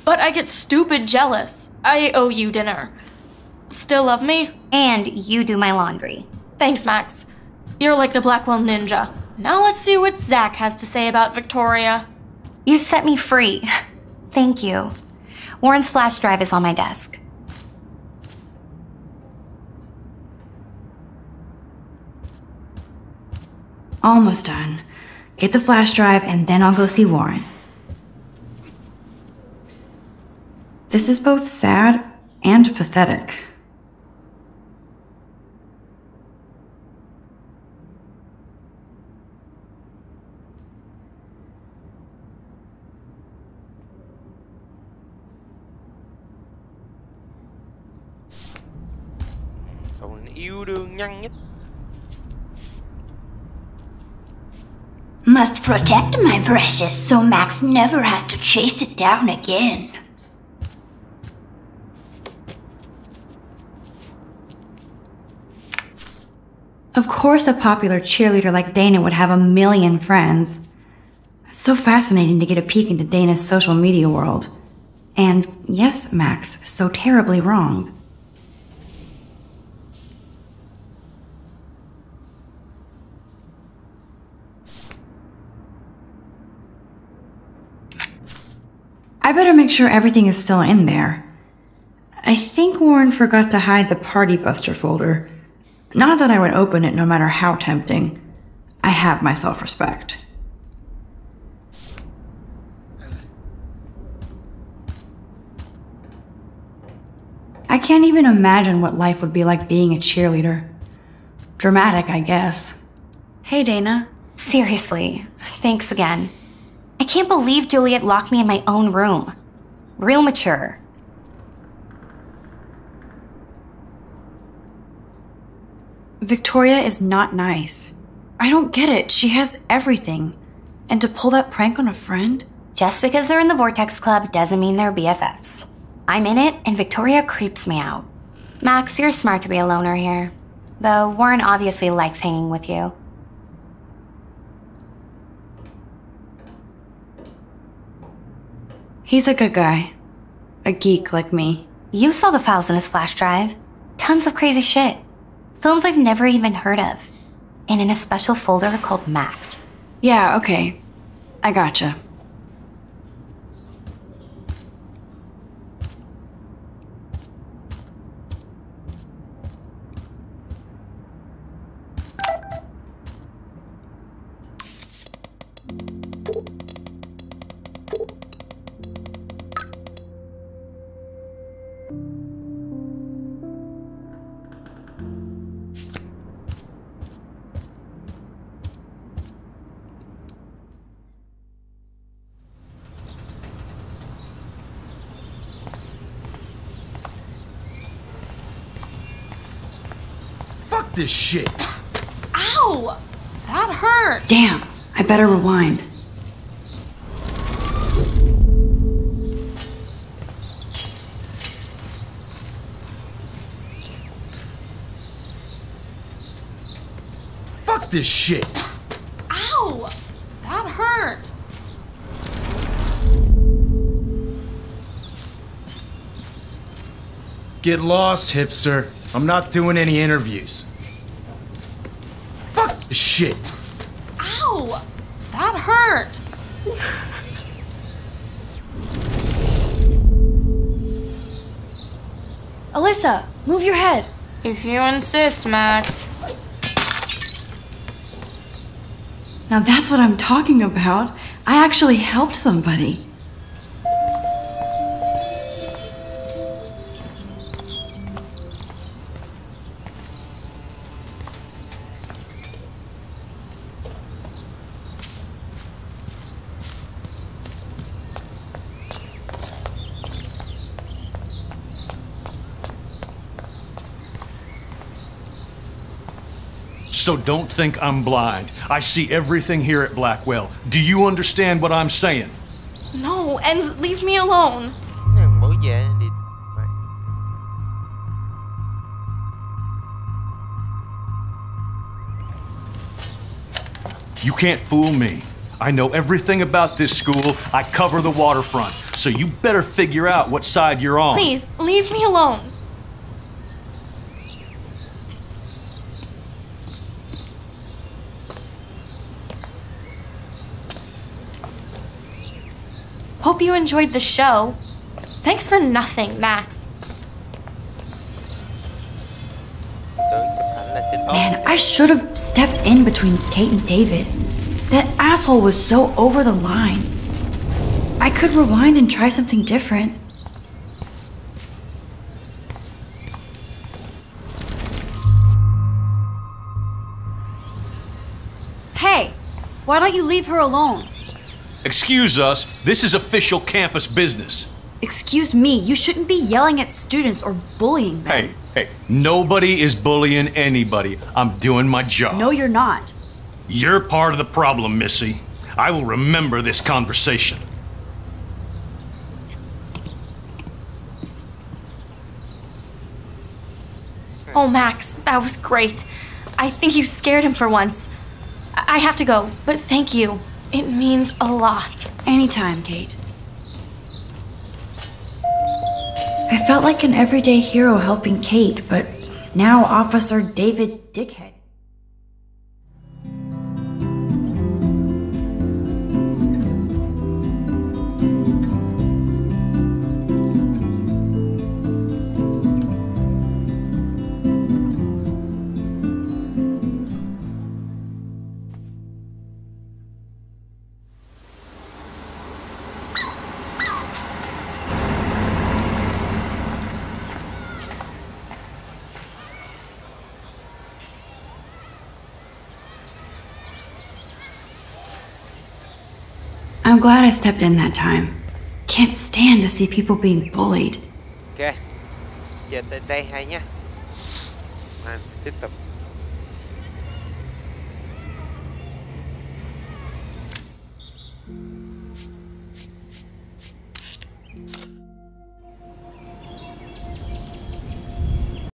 but I get stupid jealous. I owe you dinner. Still love me? And you do my laundry. Thanks, Max. You're like the Blackwell Ninja. Now let's see what Zach has to say about Victoria. You set me free. Thank you. Warren's flash drive is on my desk. Almost done. Get the flash drive and then I'll go see Warren. This is both sad and pathetic. Yêu đương nhanh nhất. Must protect my precious so Max never has to chase it down again. Of course a popular cheerleader like Dana would have a million friends. It's so fascinating to get a peek into Dana's social media world. And yes, Max, so terribly wrong. I better make sure everything is still in there. I think Warren forgot to hide the Party Buster folder. Not that I would open it no matter how tempting. I have my self-respect. I can't even imagine what life would be like being a cheerleader. Dramatic, I guess. Hey, Dana. Seriously, thanks again. I can't believe Juliet locked me in my own room. Real mature. Victoria is not nice. I don't get it. She has everything. And to pull that prank on a friend? Just because they're in the Vortex Club doesn't mean they're BFFs. I'm in it, and Victoria creeps me out. Max, you're smart to be a loner here. Though Warren obviously likes hanging with you. He's a good guy. A geek like me. You saw the files in his flash drive. Tons of crazy shit. Films I've never even heard of. And in a special folder called Max. Yeah, okay. I gotcha. Fuck this shit! Ow! That hurt! Damn, I better rewind. Fuck this shit! Ow! That hurt! Get lost, hipster. I'm not doing any interviews. Fuck this shit! Ow! That hurt! Alyssa, move your head. If you insist, Max. Now that's what I'm talking about. I actually helped somebody. So don't think I'm blind. I see everything here at Blackwell. Do you understand what I'm saying? No, and leave me alone. Bố về đi. You can't fool me. I know everything about this school. I cover the waterfront. So you better figure out what side you're on. Please, leave me alone. Hope you enjoyed the show. Thanks for nothing, Max. Man, I should have stepped in between Kate and David. That asshole was so over the line. I could rewind and try something different. Hey, why don't you leave her alone? Excuse us, this is official campus business. Excuse me, you shouldn't be yelling at students or bullying them. Hey, nobody is bullying anybody. I'm doing my job. No, you're not. You're part of the problem, Missy. I will remember this conversation. Oh, Max, that was great. I think you scared him for once. I have to go, but thank you. It means a lot. Anytime, Kate. I felt like an everyday hero helping Kate, but now Officer David Dickhead. I'm glad I stepped in that time. Can't stand to see people being bullied. Ok, giờ tới đây hay nhá. Tiếp tục.